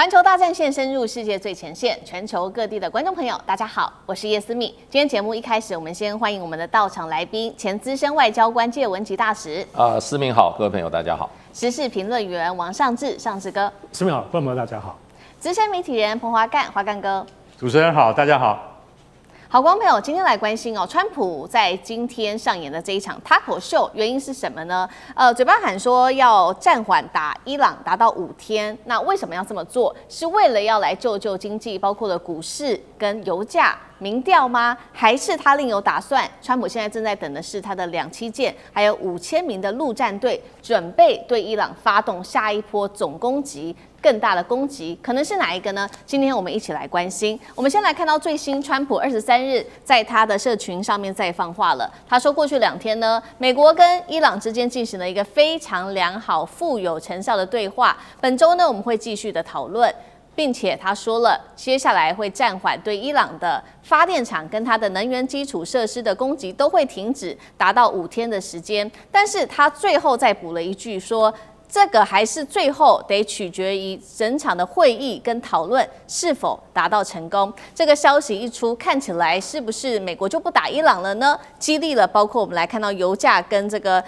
環球大戰線深入世界最前線，全球各地的觀眾朋友，大家好，我是葉思密。今天節目一開始，我們先歡迎我們的到場來賓，前資深外交官介文汲大使。思明好，各位朋友大家好。時事評論員王尚志，尚志哥。思明好，各位朋友大家好。資深媒體人彭華幹，華幹哥。主持人好，大家好。好，觀眾朋友，今天來關心哦，川普在今天上演的這一場脫口秀，原因是什麼呢？嘴巴喊說要暫緩打伊朗，達到5天。那為什麼要這麼做？是為了要來救救經濟，包括了股市跟油價、民調嗎？還是他另有打算？川普現在正在等的是他的2棲艦，還有5000名的陸戰隊，準備對伊朗發動下一波總攻擊。更大的攻擊可能是哪一個呢？今天我們一起來關心。我們先來看到最新，川普23日在他的社群上面再放話了。他說，過去2天呢，美國跟伊朗之間進行了一個非常良好、富有成效的對話。本周呢，我們會繼續的討論，並且他說了，接下來會暫緩對伊朗的發電廠跟它的能源基礎設施的攻擊，都會停止，達到5天的時間。但是他最後再補了一句說，這個還是最後得取決於整場的會議跟討論是否達到成功。這個消息一出，看起來是不是美國就不打伊朗了呢？激勵了包括我們來看到油價跟這個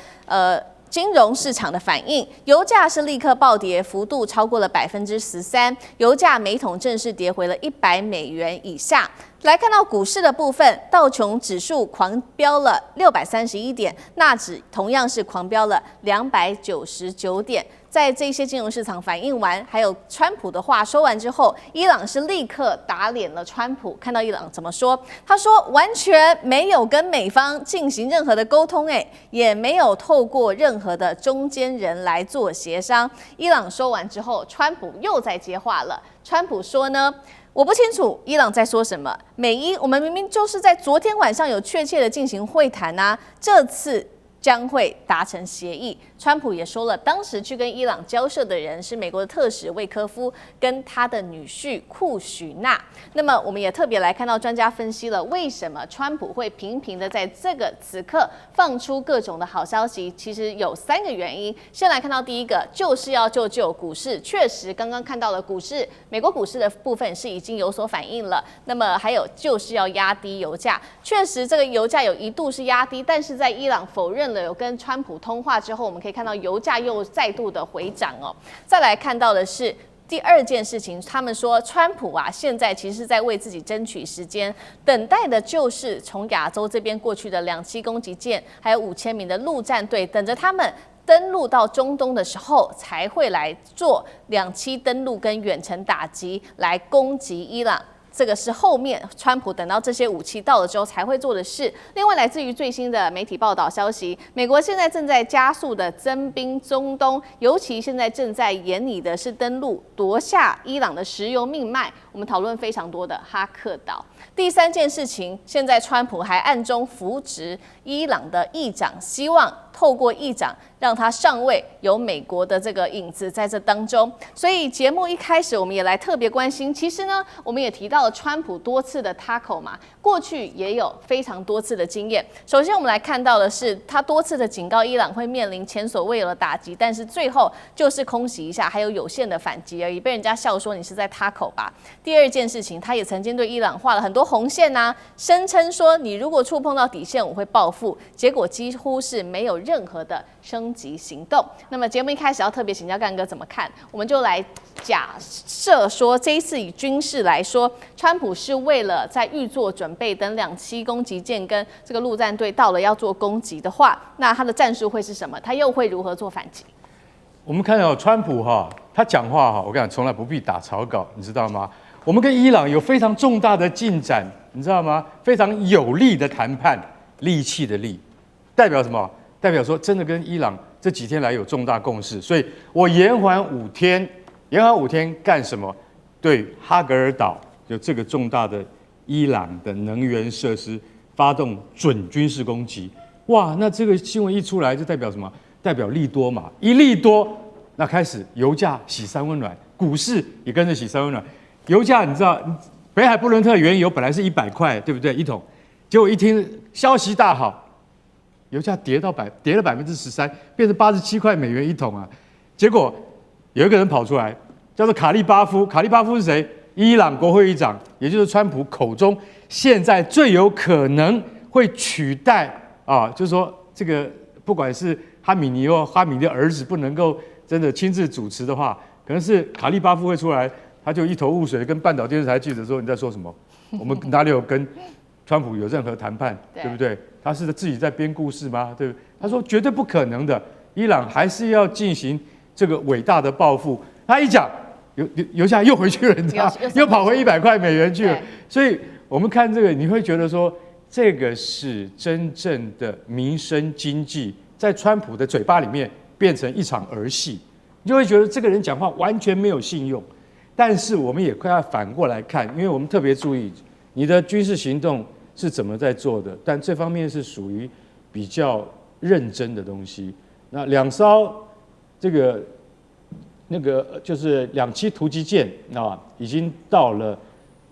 金融市場的反應，油價是立刻暴跌，幅度超過了13%，油價每桶正式跌回了$100以下。來看到股市的部分，道瓊指數狂飆了631點，納指同樣是狂飆了299點。在這些金融市場反應完，還有川普的話說完之後，伊朗是立刻打臉了川普。看到伊朗怎麼說？他說完全沒有跟美方進行任何的溝通，也沒有透過任何的中間人來做協商。伊朗說完之後，川普又在接話了。川普說呢，我不清楚伊朗在說什麼。美伊，我們明明就是在昨天晚上有確切的進行會談啊，這次將會達成協議。川普也說了，當時去跟伊朗交涉的人是美國的特使魏科夫跟他的女婿庫許納。那麼我們也特別來看到專家分析了，為什麼川普會頻頻的在這個此刻放出各種的好消息，其實有3個原因。先來看到第一個，就是要救救股市。確實剛剛看到了股市，美國股市的部分是已經有所反應了。那麼還有就是要壓低油價，確實這個油價有一度是壓低，但是在伊朗否認了有跟川普通話之後，我們可以看到油價又再度的回漲哦。再來看到的是第2件事情，他們說川普啊，現在其實是在為自己爭取時間，等待的就是從亞洲這邊過去的2棲攻擊艦，還有5000名的陸戰隊，等着他們登陸到中東的時候，才會來做2棲登陸跟遠程打擊，來攻擊伊朗。這個是後面川普等到這些武器到了之後才會做的事。另外，來自於最新的媒體報道消息，美國現在正在加速的增兵中東，尤其現在正在研擬的是登陸奪下伊朗的石油命脈。我們討論非常多的哈克島。第3件事情，現在川普還暗中扶植伊朗的議長，希望透過議長讓他上位，有美國的這個影子在這當中。所以節目一開始我們也來特別關心，其實呢，我們也提到了川普多次的脫口嘛，過去也有非常多次的經驗。首先我們來看到的是，他多次的警告伊朗會面臨前所未有的打擊，但是最後就是空襲一下，還有有限的反擊而已，被人家笑說你是在脫口吧。第2件事情，他也曾經對伊朗畫了很多紅線啊，聲稱說你如果觸碰到底線，我會報復。結果幾乎是沒有任何的升級行動。那麼節目一開始要特別請教幹哥怎麼看？我們就來假設說，這一次以軍事來說，川普是為了在預做準備，等2棲攻擊艦跟這個陸戰隊到了要做攻擊的話，那他的戰術會是什麼？他又會如何做反擊？我們看到川普他講話我跟你講，從來不必打草稿，你知道嗎？我們跟伊朗有非常重大的進展，你知道嗎？非常有利的談判，利器的利，代表什麼？代表說真的跟伊朗這幾天來有重大共識，所以我延緩5天，延緩5天幹什麼？對哈格爾島有這個重大的伊朗的能源設施發動準軍事攻擊。哇，那這個新聞一出來，就代表什麼？代表利多嘛，一利多，那開始油價洗三溫暖，股市也跟着洗三溫暖。油價你知道，北海布倫特原油本來是100塊，對不對？一桶，結果一聽消息大好，油價跌了13%，變成87塊美元一桶啊！結果有一個人跑出來，叫做卡利巴夫。卡利巴夫是誰？伊朗國會議長，也就是川普口中現在最有可能會取代啊，就是說這個不管是哈米尼或哈米尼的兒子不能夠真的親自主持的話，可能是卡利巴夫會出來，他就一頭霧水，跟半島電視台記者說：“你在說什麼？我們哪裡有跟川普有任何談判，對不對？他是自己在編故事嗎？對不對？”他說：“絕對不可能的，伊朗還是要進行這個偉大的報復。”他一講，油價又回去了，你知道，又跑回100塊美元去了。所以我們看這個，你會覺得說，這個是真正的民生經濟，在川普的嘴巴裡面變成一場兒戲，你就會覺得這個人講話完全沒有信用。但是我們也快要反過來看，因為我們特別注意你的軍事行動是怎麼在做的，但這方面是屬於比較認真的東西。那2艘那個就是2棲突擊艦啊，已經到了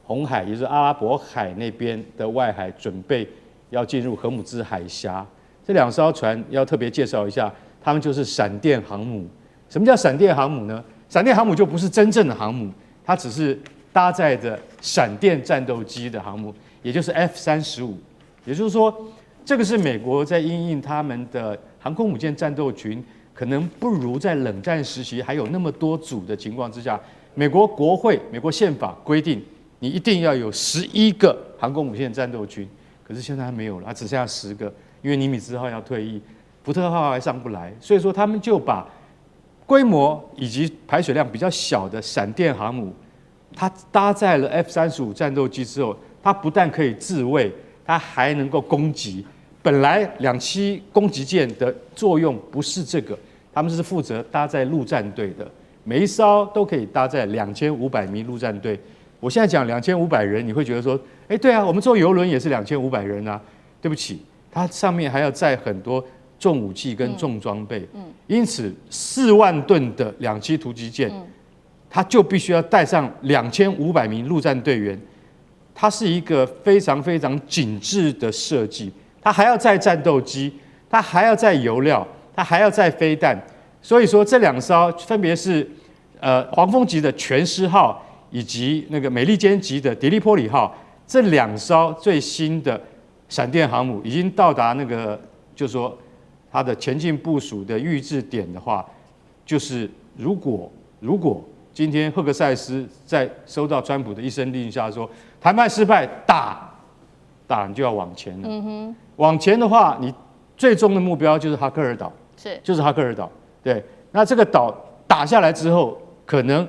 紅海，也就是阿拉伯海那邊的外海，準備要進入荷姆茲海峽。這2艘船要特別介紹一下，他們就是閃電航母。什麼叫閃電航母呢？閃電航母就不是真正的航母，它只是搭載着閃電戰鬥機的航母，也就是 F-35。也就是說，這個是美國在因應他們的航空母艦戰鬥群可能不如在冷戰時期還有那麼多組的情況之下，美國國會、美國憲法規定你一定要有11個航空母艦戰鬥群，可是現在還沒有了，它只剩下10個，因為尼米茲號要退役，福特號還上不來，所以說他們就把規模以及排水量比較小的閃電航母，它搭載了 F-35戰鬥機之後，它不但可以自衛，它還能夠攻擊。本來2棲攻擊艦的作用不是這個，他們是負責搭載陸戰隊的，每一艘都可以搭載2500名陸戰隊。我現在講2500人，你會覺得說，哎，對啊，我們坐郵輪也是2500人啊。對不起，它上面還要載很多重武器跟重裝備，因此4萬噸的2棲突擊艦，它就必須要帶上2500名陸戰隊員，它是一個非常非常緊緻的設計，它還要載戰鬥機，它還要載油料，它還要載飛彈，所以說這2艘分別是黃蜂級的全獅號以及那個美利堅級的迭利波里號，這2艘最新的閃電航母已經到達那個，就是說它的前進部署的預置點的話，就是如果今天赫克塞斯在收到川普的一聲令下說談判失敗，打你就要往前了。往前的話，你最終的目標就是哈克爾島，就是哈克爾島。對，那這個島打下來之後，可能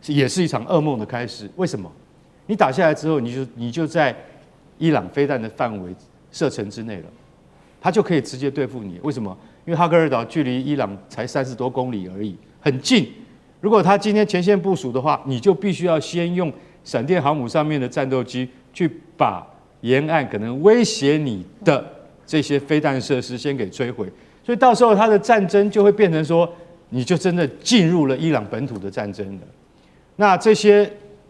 也是一場噩夢的開始。為什麼？你打下來之後，你就在伊朗飛彈的範圍射程之內了，他就可以直接對付你。為什麼？因為哈克爾島距離伊朗才30多公里而已，很近。如果他今天前線部署的話，你就必須要先用閃電航母上面的戰鬥機去把沿岸可能威脅你的這些飛彈設施先給摧毀。所以到時候他的戰爭就會變成說，你就真的進入了伊朗本土的戰爭了。那這些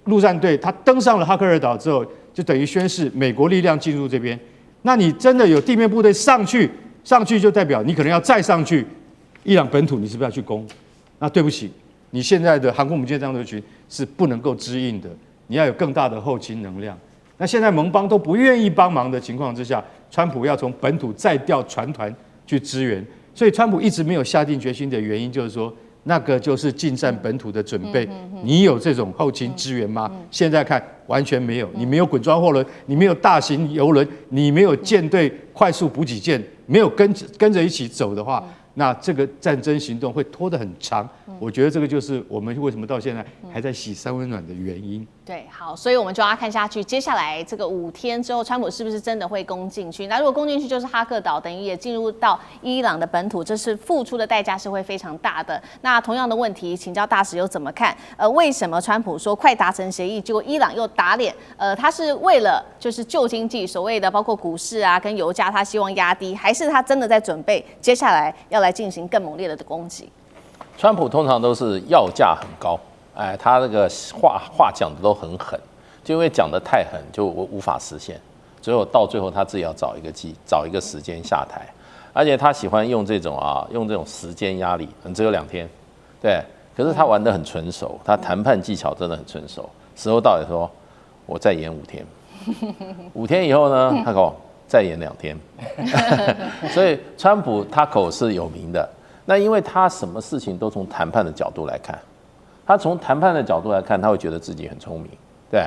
陸戰隊他登上了哈克爾島之後，就等於宣示美國力量進入這邊。那你真的有地面部隊上去就代表你可能要再上去伊朗本土，你是不是要去攻？那對不起，你現在的航空母艦戰鬥群是不能夠支應的，你要有更大的後勤能量。那現在盟邦都不願意幫忙的情況之下，川普要從本土再調船團去支援，所以川普一直沒有下定決心的原因就是說，那個就是進占本土的準備。你有這種後勤支援嗎？現在看完全沒有，你沒有滾裝貨輪，你沒有大型郵輪，你沒有艦隊快速補給艦，沒有跟着一起走的話，那這個戰爭行動會拖得很長。我覺得這個就是我們為什麼到現在還在洗三溫暖的原因。對，好，所以我們就要看下去，接下來這個5天之後，川普是不是真的會攻進去？那如果攻進去，就是哈克島，等於也進入到伊朗的本土，這是付出的代價是會非常大的。那同樣的問題，請教大使又怎麼看？為什麼川普說快達成協議，結果伊朗又打臉？他是為了就是救經濟，所謂的包括股市啊跟油價，他希望壓低，還是他真的在準備接下來要來進行更猛烈的攻擊？川普通常都是要價很高。哎，他那個話講的都很狠，就因為講的太狠，就無法實現。到最後他自己要找一個時間下台，而且他喜歡用這種時間壓力，只有2天，對，可是他玩得很純熟，他談判技巧真的很純熟。時候到了說，我再延5天，5天以後呢，他說再延2天。所以川普他口是有名的，那因為他什麼事情都從談判的角度來看，他從談判的角度來看，他會覺得自己很聰明。對，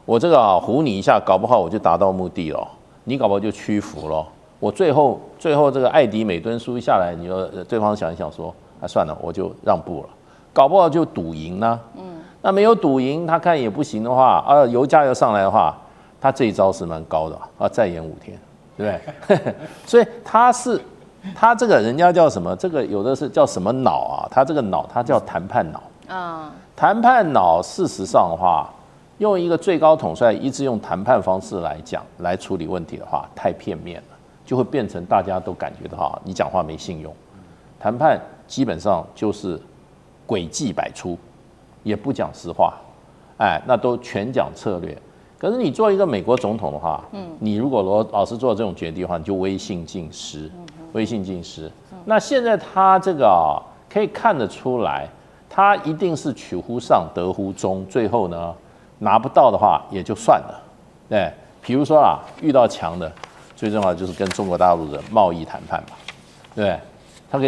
我這個唬你一下，搞不好我就達到目的了，你搞不好就屈服了。我最後這個艾迪美敦輸下來，你就對方想一想說，算了，我就讓步了，搞不好就賭贏呢。那沒有賭贏，他看也不行的話，油價又上來的話，他這一招是蠻高的再延5天，對不對？所以他這個人家叫什麼？這個有的是叫什麼腦啊？他這個腦，他叫談判腦。談判腦，事實上的話，用一個最高統帥一直用談判方式來處理問題的話，太片面了，就會變成大家都感覺到你講話沒信用。談判基本上就是詭計百出，也不講實話，那都全講策略。可是你做一個美國總統的話，你如果老是做這種決定的話，你就威信盡失，威信盡失。那現在他這個可以看得出來，他一定是取乎上得乎中，最後呢拿不到的話也就算了。对，比如說遇到強的，最重要的就是跟中國大陸的貿易談判嘛，对。他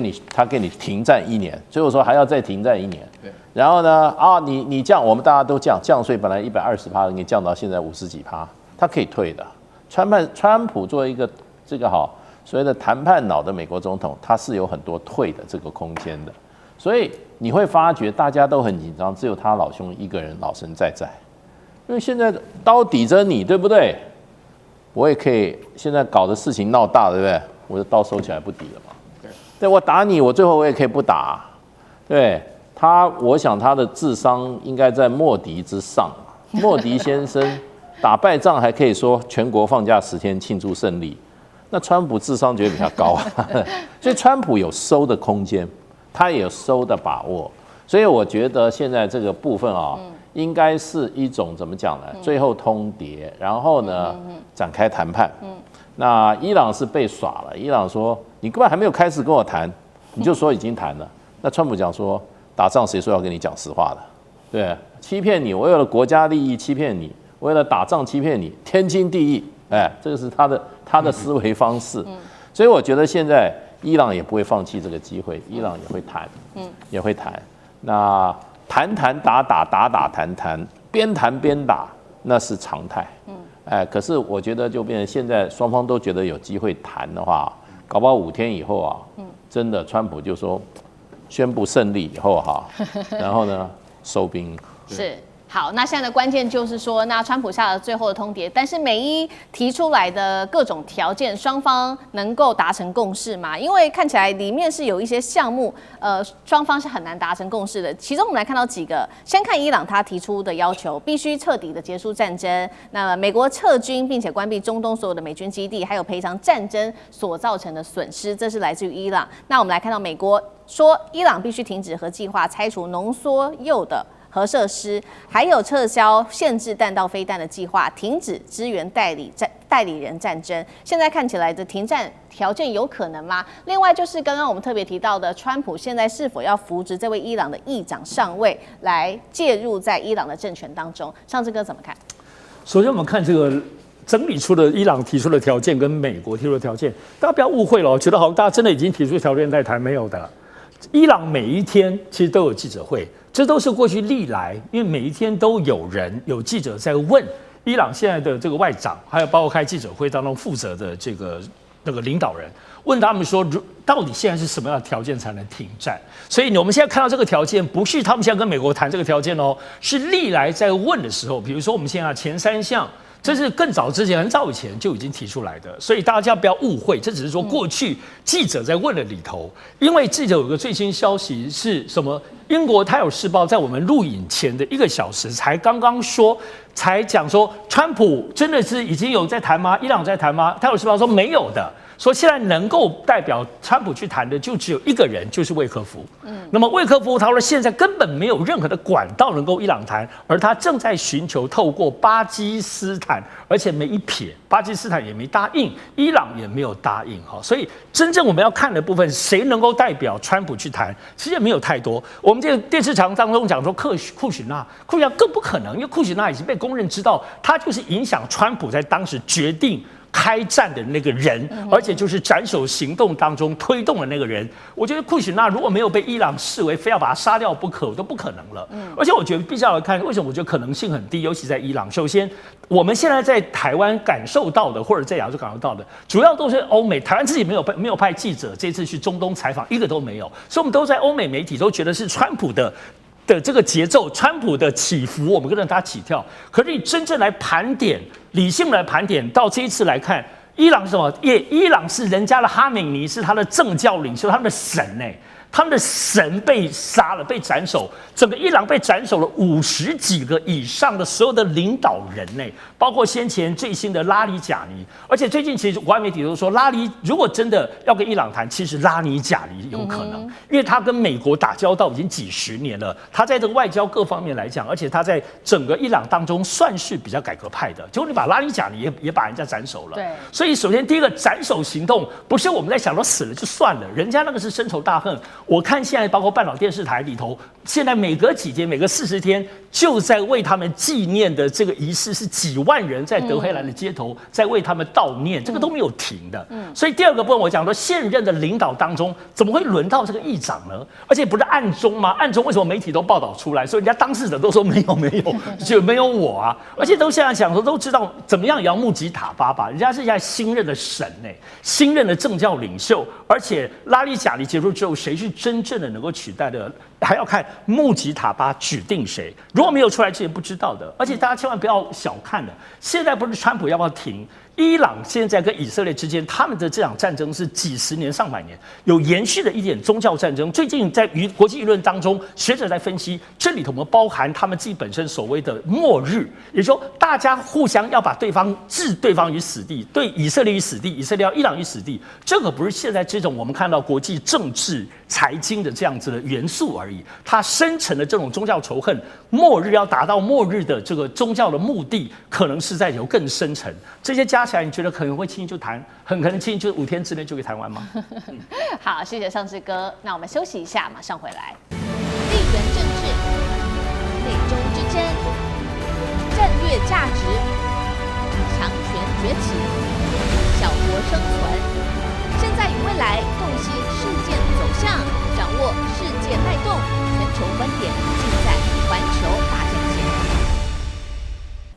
给你停戰1年，最後說還要再停戰1年。然後呢，你降，我們大家都降稅，本來120%給你降到現在50幾%，他可以退的。川普作為一個這個所謂的談判腦的美國總統，他是有很多退的這個空間的。所以你會發覺大家都很緊張，只有他老兄一個人老神在在，因為現在刀抵着你，對不對？我也可以現在搞的事情鬧大，對不對？我的刀收起來不抵了嘛。對，我打你，我最後我也可以不打。對他，我想他的智商應該在莫迪之上。莫迪先生打敗仗還可以說全國放假10天慶祝勝利，那川普智商覺得比他高，所以川普有收的空間，他也有收的把握。所以我覺得現在這個部分應該是一種怎麼講呢？最後通牒，然後呢展開談判。那伊朗是被耍了，伊朗說你根本還沒有開始跟我談，你就說已經談了。那川普講說，打仗誰說要跟你講實話的？對，欺騙你，我為了國家利益欺騙你，為了打仗欺騙你，天經地義。這個是他的思維方式。所以我覺得現在伊朗也不會放棄這個機會，伊朗也會談，也會談。那談打談，邊談邊打，那是常態。可是我覺得就變成現在雙方都覺得有機會談的話，搞不好5天以後真的川普就說宣布勝利以後然後呢收兵。是。好，那現在的關鍵就是說，那川普下了最後的通牒，但是美伊提出來的各種條件，雙方能夠達成共識嗎？因為看起來裡面是有一些項目，雙方是很難達成共識的。其中我們來看到幾個，先看伊朗他提出的要求，必須徹底的結束戰爭，那美國撤軍，並且關閉中東所有的美軍基地，還有賠償戰爭所造成的損失，這是來自於伊朗。那我們來看到美國說，伊朗必須停止核計劃，拆除濃縮鈾的核設施，還有撤銷限制彈道飛彈的計劃，停止支援代理人戰爭。現在看起來的停戰條件有可能嗎？另外就是剛剛我們特別提到的，川普現在是否要扶植這位伊朗的議長上位，來介入在伊朗的政權當中？上次哥怎麼看？首先我們看這個整理出的伊朗提出的條件跟美國提出的條件，大家不要誤會了，覺得好像大家真的已經提出條件在談，沒有的。伊朗每一天其實都有記者會，這都是過去歷來，因為每一天都有有記者在問伊朗現在的這個外長，還有包括開記者會當中負責的那個領導人，問他們說，到底現在是什麼樣的條件才能停戰？所以我們現在看到這個條件，不是他們現在跟美國談這個條件哦，是歷來在問的時候，比如說我們現在前3項。這是更早之前，很早以前就已經提出來的，所以大家不要誤會，這只是說過去記者在問的裡頭。因為記者有個最新消息是什麼？英國《泰晤士報》在我們錄影前的1個小時才剛剛才講說，川普真的是已經有在談嗎？伊朗在談嗎？《泰晤士報》說沒有的。說現在能夠代表川普去談的就只有一個人，就是魏克夫。那麼魏克夫他說現在根本沒有任何的管道能夠伊朗談，而他正在尋求透過巴基斯坦，而且沒一撇，巴基斯坦也沒答應，伊朗也沒有答應哈。所以真正我們要看的部分，誰能夠代表川普去談，其實也沒有太多。我們這個電視牆當中講說庫許納更不可能，因為庫許納已經被公認知道，他就是影響川普在當時決定開戰的那個人，而且就是斩首行動當中推動的那個人。我覺得庫許納如果沒有被伊朗視為非要把他殺掉不可，都不可能了。而且我覺得必須要来看，為什么我覺得可能性很低，尤其在伊朗。首先，我們现在在台灣感受到的，或者在亞洲感受到的，主要都是歐美。台灣自己沒有派記者這次去中東採訪，一個都沒有。所以我們都在歐美媒體都覺得是川普的這個節奏，川普的起伏，我們跟着他起跳。可是你真正來盤點，理性來盤點，到這一次來看，伊朗是什麼？伊朗是人家的哈梅尼，是他的政教領袖，他們的神他們的神被殺了，被斩首，整個伊朗被斩首了50幾個以上的所有的領導人包括先前最新的拉里賈尼，而且最近其實國外媒體都說，拉里如果真的要跟伊朗談，其實拉里賈尼有可能，因為他跟美國打交道已經幾十年了，他在這個外交各方面來講，而且他在整個伊朗當中算是比較改革派的，結果你把拉里賈尼也把人家斬首了，對，所以首先第一個斬首行動不是我們在想說死了就算了，人家那個是深仇大恨。我看現在包括半島電視台裡頭，現在每隔幾天，每隔40天，就在為他們紀念的這個儀式，是幾萬人在德黑蘭的街頭在為他們悼念，這個都沒有停的。所以第二個部分我講說，現任的領導當中，怎麼會輪到這個議長呢？而且不是暗中嗎？暗中為什麼媒體都報道出來？所以人家當事者都說沒有，就沒有我啊！而且都現在講說，都知道怎麼樣也要穆吉塔巴吧，人家是现在新任的神新任的政教領袖，而且拉里賈尼結束之後，誰是真正的能夠取代的，還要看穆吉塔巴指定誰。如果沒有出來之前不知道的，而且大家千萬不要小看了。現在不是川普要不要停？伊朗現在跟以色列之間，他們的這場戰爭是幾十年、上百年，有延續的一點宗教戰爭。最近在國際輿論當中，學者在分析，這裡頭沒有包含他們自己本身所謂的末日，也就是說，大家互相要把對方置對方於死地，對以色列於死地，以色列要伊朗於死地。這個不是現在這種我們看到國際政治、財經的這樣子的元素而已，它深層的這種宗教仇恨，末日要達到末日的這個宗教的目的，可能是在有更深層。這些加起來，你覺得可能會輕易就談，很可能輕易就5天之內就可以談完嗎？好，謝謝尚志哥。那我們休息一下，馬上回來。地緣政治、美中之爭、戰略價值、強權崛起、小國生存，現在與未來洞悉事件走向，掌握世界脈動，全球觀點盡在環球大戰線。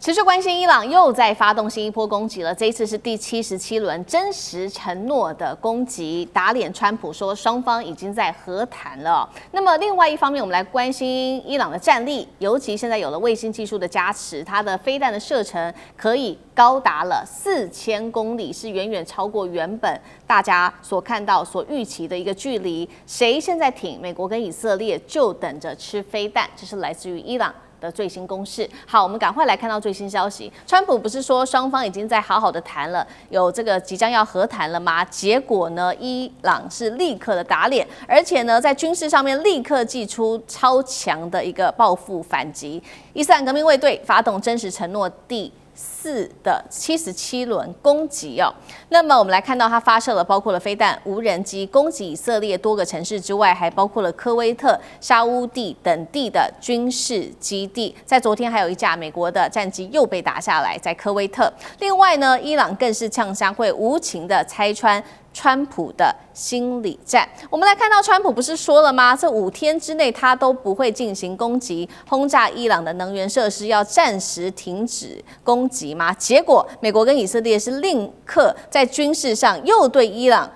持續關心伊朗又在發動新一波攻擊了，這一次是第77輪真實承諾的攻擊，打臉川普說雙方已經在和談了。那麼另外一方面，我們來關心伊朗的戰力，尤其現在有了衛星技術的加持，它的飛彈的射程可以高達了4000公里，是遠遠超過原本大家所看到、所預期的一個距離。誰現在挺？美國跟以色列就等着吃飛彈，這是來自於伊朗的最新攻勢。好，我們趕快來看到最新消息。川普不是說雙方已經在好好的談了，有這個即將要和談了嗎？結果呢，伊朗是立刻的打臉，而且呢，在軍事上面立刻祭出超強的一個報復反擊。伊斯蘭革命衛隊發動真實承諾第4的77輪攻擊哦。那麼我們來看到，它發射了包括了飛彈、無人機攻擊以色列多個城市之外，還包括了科威特、沙烏地等地的軍事基地。在昨天，還有一架美國的戰機又被打下來，在科威特。另外呢，伊朗更是嗆聲會無情的拆穿川普的心理戰。我們來看到，川普不是說了嗎？這5天之內他都不會進行攻擊，轟炸伊朗的能源設施，要暫時停止攻擊嗎？結果，美國跟以色列是立刻在軍事上又對伊朗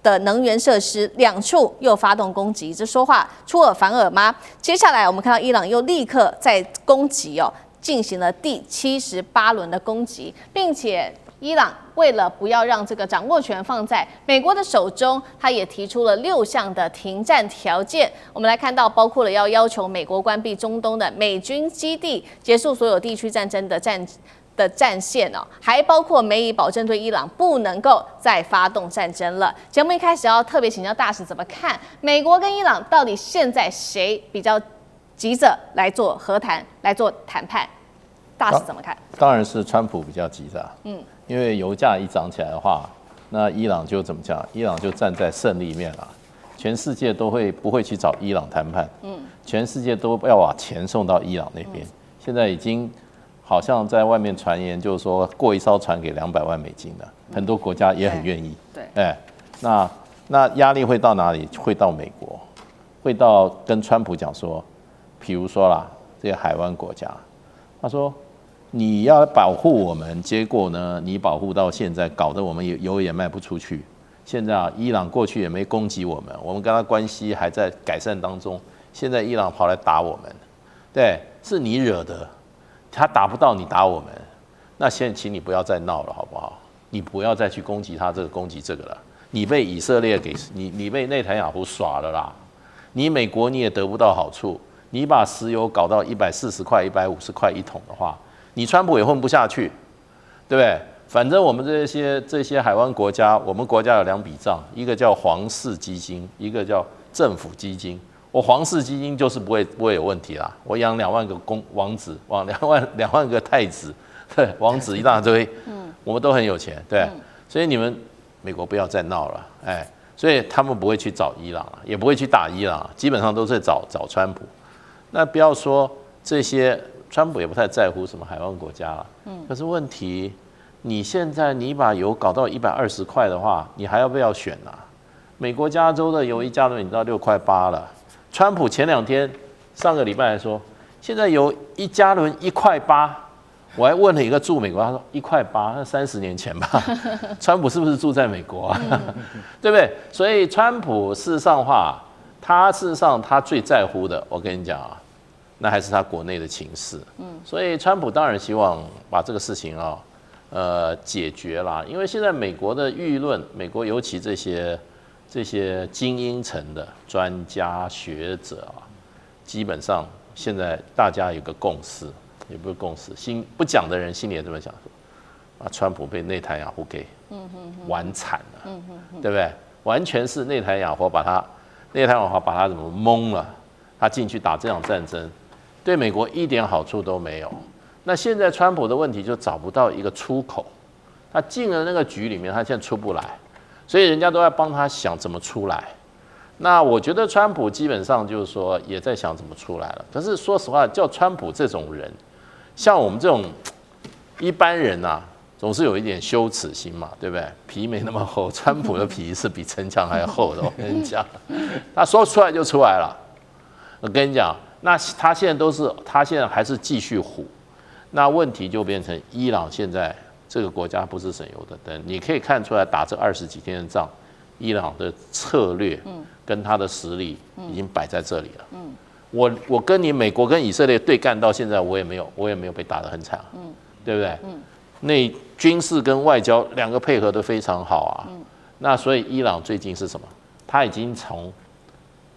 的能源設施2處又發動攻擊，這說話出爾反爾嗎？接下來我們看到伊朗又立刻在攻擊進行了第78輪的攻擊，並且伊朗為了不要讓這個掌握權放在美國的手中，他也提出了6項的停戰條件。我們來看到，包括了要求美國關閉中東的美軍基地，結束所有地區戰爭的的戰線哦，還包括美以保證對伊朗不能夠再發動戰爭了。節目一開始要特別請教大使怎麼看美國跟伊朗到底現在誰比較急着來做和談、來做談判？大使怎麼看？當然是川普比較急着，因為油價一漲起來的話，那伊朗就怎麼講？伊朗就站在勝利面了，全世界都不會去找伊朗談判，全世界都要把錢送到伊朗那邊。現在已經好像在外面傳言，就是說過一艘船給200萬美金的，很多國家也很願意。對，那壓力會到哪裡？會到美國，會到跟川普講說，比如說啦，這些海灣國家，他說你要保護我們，結果呢，你保護到現在，搞得我們油也賣不出去。現在啊，伊朗過去也沒攻擊我們，我們跟他關係還在改善當中。現在伊朗跑來打我們，對，是你惹的。他打不到你打我們，那現在請你不要再鬧了，好不好？你不要再去攻擊他這個攻擊這個了。你被以色列給你被內塔尼亞胡耍了啦。你美國你也得不到好處。你把石油搞到140塊、150塊一桶的話，你川普也混不下去，對不對？反正我們這些海灣國家，我們國家有2筆賬，一個叫皇室基金，一個叫政府基金。我皇室基金就是不會有問題啦，我養2萬個王子，2萬個太子，對，王子一大堆，我們都很有錢，對，所以你們美國不要再鬧了，哎，所以他們不會去找伊朗，也不會去打伊朗，基本上都是找川普。那不要說這些，川普也不太在乎什麼海灣國家了，可是問題，你現在你把油搞到120塊的話，你還要不要選啊？美國加州的油1加侖已經到6塊8了。川普前2天，上個禮拜來說，現在油1加侖1塊8，我還問了一個住美國，他說1塊8，那30年前吧。川普是不是住在美國啊？對不對？所以川普事實上話，他事實上他最在乎的，我跟你講啊，那還是他國內的情勢。所以川普當然希望把這個事情啊，解決啦，因為現在美國的輿論，美國尤其這些精英層的專家學者啊，基本上現在大家有個共識，也不是共識，不講的人心裡也這麼想說，川普被內塔尼亞胡給玩慘了，對不對？完全是內塔尼亞胡把他怎麼蒙了，他進去打這場戰爭，對美國一點好處都沒有。那現在川普的問題就找不到一個出口，他進了那個局裡面，他現在出不來。所以人家都在幫他想怎麼出來，那我覺得川普基本上就是說也在想怎麼出來了。可是說實話，叫川普這種人，像我們這種一般人啊，總是有一點羞恥心嘛，對不對？皮沒那麼厚，川普的皮是比城牆還厚的。我跟你講，他說出來就出來了。我跟你講，那他現在還是繼續唬，那問題就變成伊朗現在。這個國家不是省油的燈，你可以看出來打這20幾天的仗，伊朗的策略跟他的實力已經擺在這裡了。我跟你美國跟以色列對幹到現在，我也沒有被打得很慘，對不對？那軍事跟外交2個配合都非常好啊。那所以伊朗最近是什麼？他已經從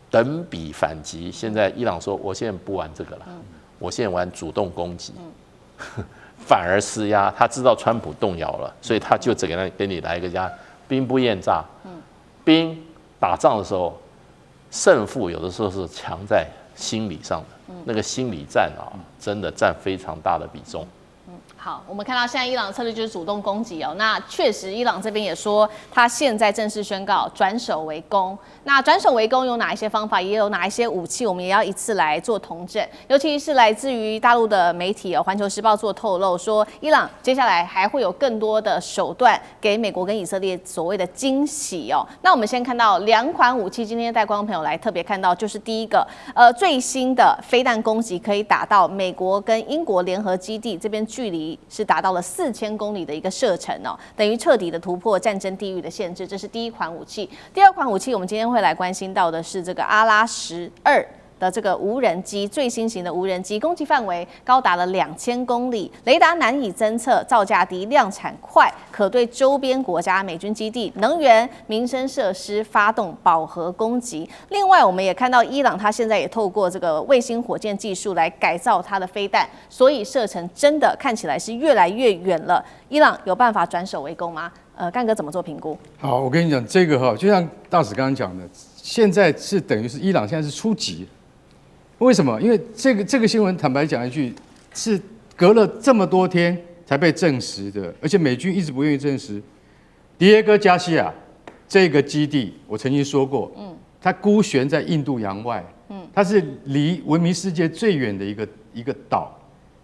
等比反擊，現在伊朗說我現在不玩這個了，我現在玩主動攻擊。反而施壓，他知道川普動搖了，所以他就只給你來一個家兵不厭詐。兵打仗的時候，勝負有的時候是強在心理上的，那個心理戰啊，真的佔非常大的比重。好，我們看到現在伊朗的策略就是主動攻擊哦。那確實，伊朗這邊也說，他現在正式宣告轉守為攻。那轉守為攻有哪一些方法，也有哪一些武器，我們也要一次來做統整。尤其是來自於大陸的媒體哦，《環球時報》做透露說，伊朗接下來還會有更多的手段給美國跟以色列所謂的驚喜哦。那我們先看到2款武器，今天帶觀眾朋友來特別看到，就是第一個，最新的飛彈攻擊可以打到美國跟英國聯合基地這邊，距離是達到了4000公里的一個射程哦，等於徹底的突破戰爭地域的限制。這是第一款武器。第2款武器，我們今天會來關心到的是這個阿拉12的這個無人機，最新型的無人機，攻擊範圍高達了2000公里，雷達難以偵測，造價低，量產快，可對周邊國家美軍基地、能源、民生設施發動飽和攻擊。另外，我們也看到伊朗它現在也透過這個衛星火箭技術來改造它的飛彈，所以射程真的看起來是越來越遠了。伊朗有辦法轉守為攻嗎？幹哥怎麼做評估？好，我跟你講這個哈，就像大使剛剛講的，現在是等於是伊朗現在是初級。為什麼？因為這個新聞，坦白講一句，是隔了這麼多天才被證實的，而且美軍一直不願意證實。迪耶戈加西亞這個基地，我曾經說過，它孤懸在印度洋外，它是離文明世界最遠的一個島。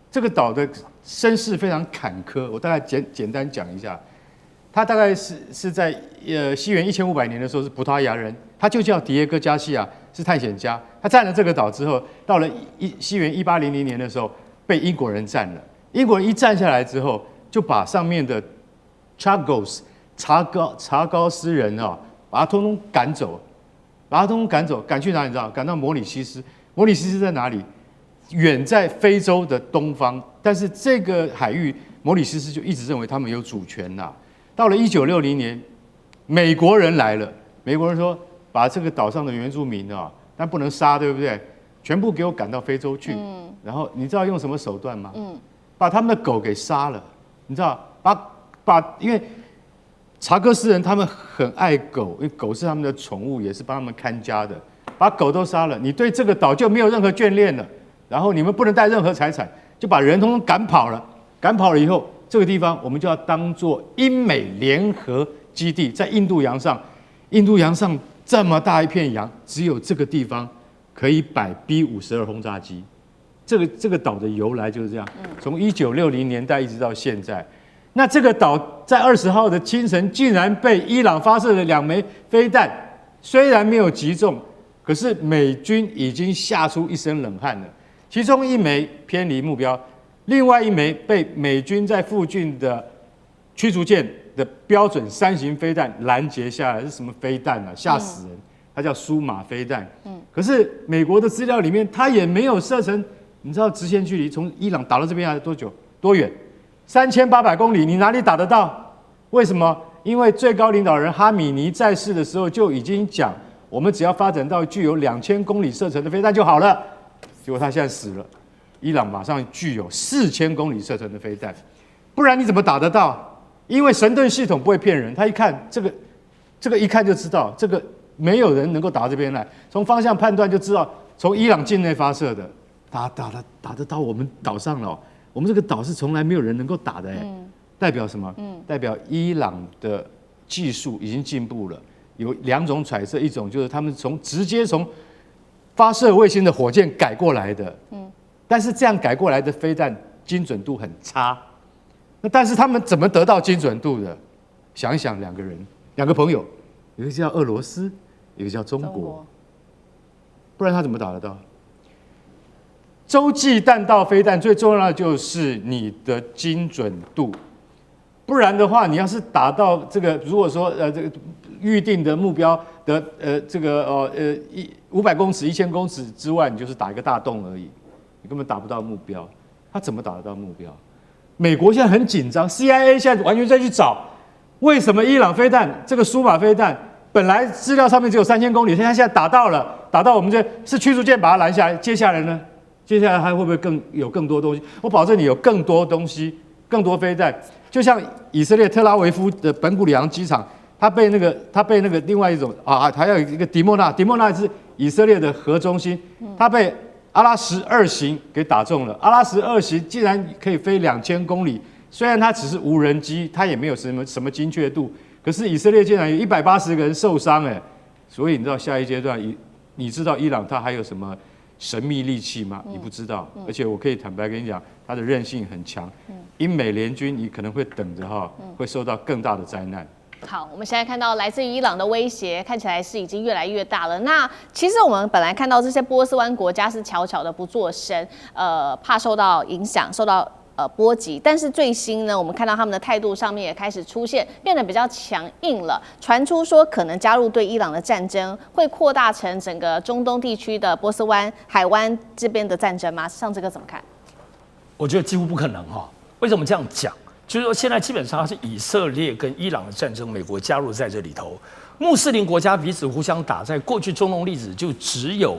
這個島的身世非常坎坷，我大概簡單講一下。他大概是在西元1500年的時候是葡萄牙人，他就叫迪耶戈加西亞，是探險家。他占了這個島之後，到了西元1800年的時候被英國人占了。英國人一占下來之後，就把上面的查高斯人啊，把他通通趕走，趕去哪裡？你知道？趕到摩里西斯。摩里西斯在哪裡？遠在非洲的東方，但是這個海域，摩里西斯就一直認為他們有主權吶。到了1960年，美國人來了，美國人說把這個島上的原住民啊，但不能殺，對不對？全部給我趕到非洲去。然後你知道用什麼手段嗎？把他們的狗給殺了。你知道，因為查戈斯人他們很愛狗，因為狗是他們的寵物，也是幫他們看家的。把狗都殺了，你對這個島就沒有任何眷戀了。然後你們不能帶任何財產，就把人通通趕跑了。趕跑了以後，這個地方我們就要當做英美聯合基地，在印度洋上。印度洋上這麼大一片洋，只有這個地方可以擺 B-52轟炸機。這個島的由來就是這樣，從1960年代一直到現在。那這個島在20號的清晨，竟然被伊朗發射的2枚飛彈，雖然沒有擊中，可是美軍已經嚇出一身冷汗了。其中1枚偏離目標，另外1枚被美軍在附近的驅逐艦的標準3型飛彈攔截下來。是什麼飛彈啊？嚇死人！它叫蘇馬飛彈。可是美國的資料裡面，它也沒有射程。你知道直線距離從伊朗打到這邊來多久？多遠？3800公里，你哪裡打得到？為什麼？因為最高領導人哈米尼在世的時候就已經講，我們只要發展到具有2000公里射程的飛彈就好了。結果他現在死了，伊朗馬上具有4000公里射程的飛彈，不然你怎麼打得到？因為神盾系統不會騙人，他一看這個一看就知道，這個沒有人能夠打到這邊來，從方向判斷就知道，從伊朗境內發射的，打得到我們島上了。我們這個島是從來沒有人能夠打的，代表什麼？代表伊朗的技術已經進步了。有2種揣測，一種就是他們直接從發射衛星的火箭改過來的，但是這樣改過來的飛彈精準度很差。那但是他們怎麼得到精準度的？想一想，2個朋友，一個叫俄羅斯，一個叫中國，不然他怎麼打得到？洲際彈道飛彈最重要的就是你的精準度，不然的話，你要是打到這個，如果說這個預定的目標的500公尺、1000公尺之外，你就是打一個大洞而已，你根本打不到目標。他怎麼打得到目標？美國現在很緊張 ，CIA 現在完全在去找，為什麼伊朗飛彈這個蘇馬飛彈本來資料上面只有3000公里，現在打到了，打到我們這是驅逐艦把它攔下來，接下來呢？接下來還會不會有更多東西？我保證你有更多東西，更多飛彈。就像以色列特拉維夫的本古里昂機場，它被那個另外一種還有一個迪莫納是以色列的核中心，它被阿拉什2型給打中了。阿拉什2型竟然可以飛2000公里，雖然它只是無人機，它也沒有什麼精確度，可是以色列竟然有180個人受傷哎。所以你知道下一階段，你知道伊朗它還有什麼神秘利器嗎？你不知道，而且我可以坦白跟你講，它的韌性很強。英美聯軍你可能會等着會受到更大的災難。好，我們現在看到來自於伊朗的威脅，看起來是已經越來越大了。那其實我們本來看到這些波斯灣國家是悄悄的不作聲，怕受到影響，受到波及。但是最新呢，我們看到他們的態度上面也開始出现变得比較強硬了，傳出說可能加入對伊朗的戰爭會擴大成整個中東地區的波斯灣海灣這邊的戰爭嗎？上這個怎麼看？我覺得幾乎不可能哈。為什麼這樣講？就是說現在基本上是以色列跟伊朗的戰爭，美國加入在這裡頭，穆斯林國家彼此互相打，在過去中東歷史就只有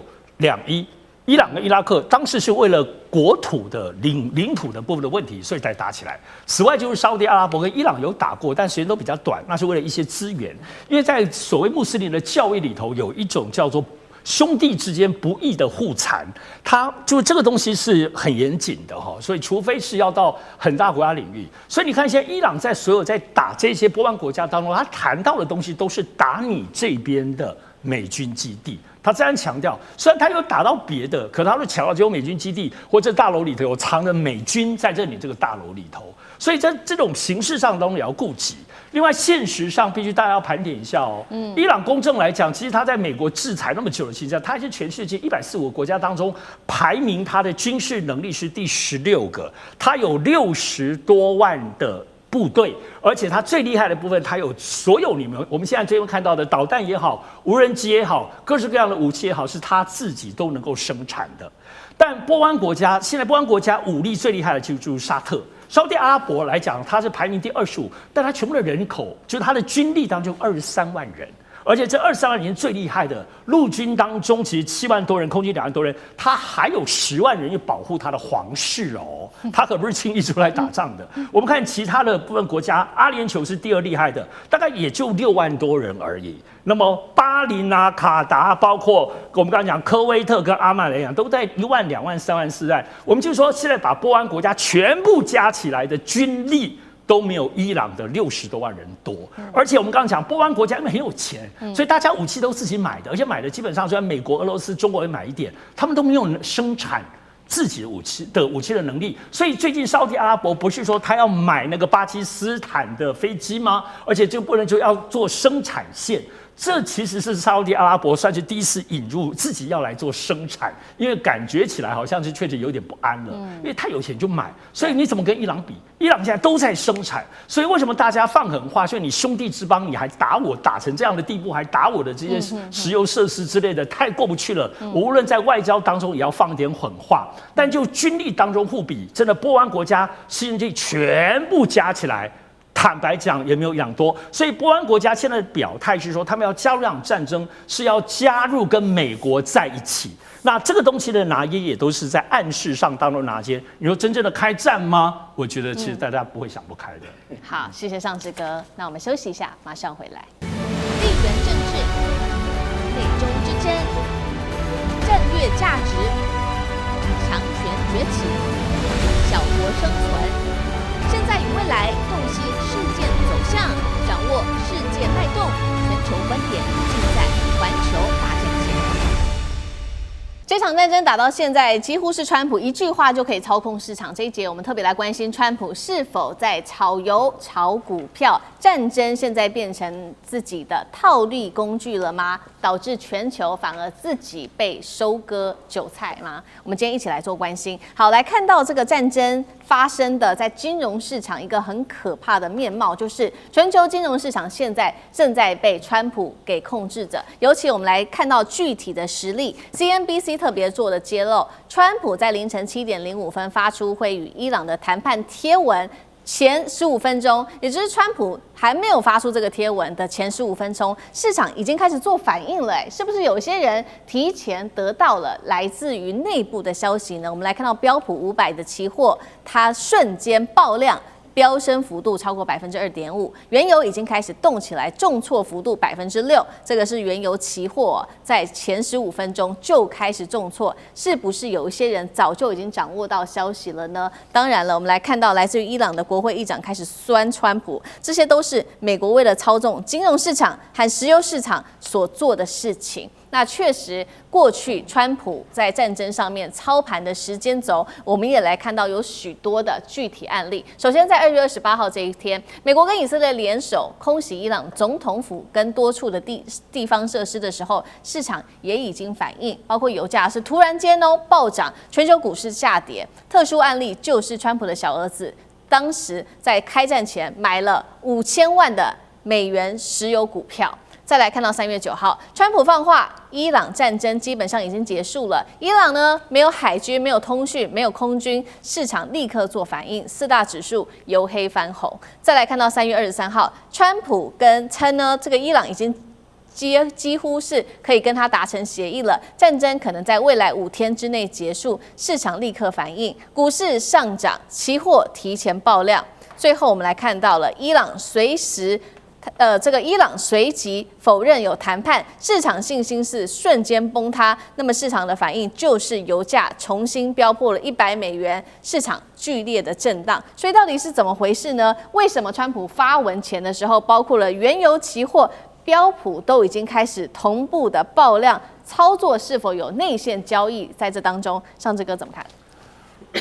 伊朗跟伊拉克當時是為了國土的領土的部分的問題，所以才打起來。此外就是沙烏地阿拉伯跟伊朗有打過，但時間都比較短，那是為了一些資源。因為在所謂穆斯林的教義裡頭，有一種叫做兄弟之間不義的互殘，它就這個東西是很嚴謹的哈，所以除非是要到很大國家領域，所以你看現在伊朗在所有在打這些波灣國家當中，他談到的東西都是打你這邊的美軍基地。他這樣強調，雖然他有打到別的，可他會強調只有美軍基地或者大樓裡頭有藏着美軍在這裡這個大樓裡頭，所以在這種形式上當然也要顧及。另外，現實上必須大家要盤點一下哦。伊朗公正來講，其實他在美國制裁那麼久的情況下，他是全世界145個國家當中排名他的軍事能力是第16個，他有60多萬的部隊，而且它最厲害的部分，它有所有我們現在最近看到的導彈也好，無人機也好，各式各樣的武器也好，是它自己都能夠生產的。但波灣國家現在波灣國家武力最厲害的就是沙特。沙烏地阿拉伯來講，它是排名第25，但它全部的人口，就是它的軍力當中23萬人，而且這23萬人最厲害的陸軍當中，其實7萬多人，空軍2萬多人，它還有10萬人去保護它的皇室哦，它可不是輕易出來打仗的。我們看其他的部分國家，阿聯酋是第2厲害的，大概也就6萬多人而已。那麼巴林啊、卡達，包括我們剛才講科威特跟阿曼來講，都在1萬、2萬、3萬、4萬。我們就說現在把波灣國家全部加起來的軍力都沒有伊朗的60多萬人多，而且我們剛剛講波灣國家因為很有錢，所以大家武器都自己買的，而且買的基本上雖然美國、俄羅斯、中國也買一點，他們都沒有生產自己的武器的能力。所以最近沙烏地阿拉伯不是說他要買那個巴基斯坦的飛機嗎？而且就不能就要做生產線。這其實是沙烏地阿拉伯算是第一次引入自己要來做生產，因為感覺起來好像是確實有點不安了，因為太有錢就買，所以你怎麼跟伊朗比？伊朗現在都在生產，所以為什麼大家放狠話？所以你兄弟之邦，你還打我，打成這樣的地步，還打我的這些石油設施之類的，太過不去了。我無論在外交當中也要放點狠話，但就軍力當中互比，真的波灣國家實際全部加起來，坦白講也沒有伊朗多，所以波灣國家現在的表態是說，他們要加入這場戰爭，是要加入跟美國在一起。那這個東西的拿捏也都是在暗示上當中拿捏。你說真正的開戰嗎？我覺得其實大家不會想不開的。好，謝謝尚志哥。那我們休息一下，馬上回來。地緣政治、美中之爭、戰略價值、強權崛起、小國生存。現在與未來洞悉事件走向，掌握世界脈動，全球觀點盡在環球大戰線。這場戰爭打到現在，幾乎是川普一句話就可以操控市場。這一節我們特別來關心川普是否在炒油、炒股票。戰爭現在變成自己的套利工具了嗎？導致全球反而自己被收割韭菜嗎？我們今天一起來做關心。好，來看到這個戰爭發生的在金融市場一個很可怕的面貌，就是全球金融市場現在正在被川普給控制着。尤其我們來看到具體的實例 ，CNBC 特別做的揭露，川普在凌晨7點05分發出會與伊朗的談判貼文。前15分鐘，也就是川普還沒有發出這個貼文的前15分鐘，市場已經開始做反應了，是不是有些人提前得到了來自於內部的消息呢？我們來看到標普500的期貨，它瞬間爆量。飆升幅度超過2.5%，原油已經開始動起來，重挫幅度6%。這個是原油期貨在前15分鐘就開始重挫，是不是有一些人早就已經掌握到消息了呢？當然了，我們來看到來自於伊朗的國會議長開始酸川普，這些都是美國為了操縱金融市場和石油市場所做的事情。那確實，過去川普在戰爭上面操盤的時間軸，我們也來看到有許多的具體案例。首先，在2月28號這一天，美國跟以色列聯手空襲伊朗總統府跟多處的地方設施的時候，市場也已經反應，包括油價是突然間暴漲，全球股市下跌。特殊案例就是川普的小兒子，當時在開戰前買了5000萬的美元石油股票。再來看到3月9號，川普放話，伊朗戰爭基本上已經結束了。伊朗呢，沒有海軍，沒有通訊，沒有空軍，市場立刻做反應，4大指數由黑翻紅。再來看到3月23號，川普稱呢，這個伊朗已經幾乎是可以跟他達成協議了，戰爭可能在未來5天之內結束，市場立刻反應，股市上漲，期貨提前爆量。最後我們來看到了伊朗伊朗隨即否認有談判，市場信心是瞬間崩塌。那麼市場的反應就是油價重新飆破了100美元，市場劇烈的震盪。所以到底是怎麼回事呢？為什麼川普發文前的時候，包括了原油期貨、標普都已經開始同步的爆量？操作是否有內線交易在這當中？尚志哥怎麼看？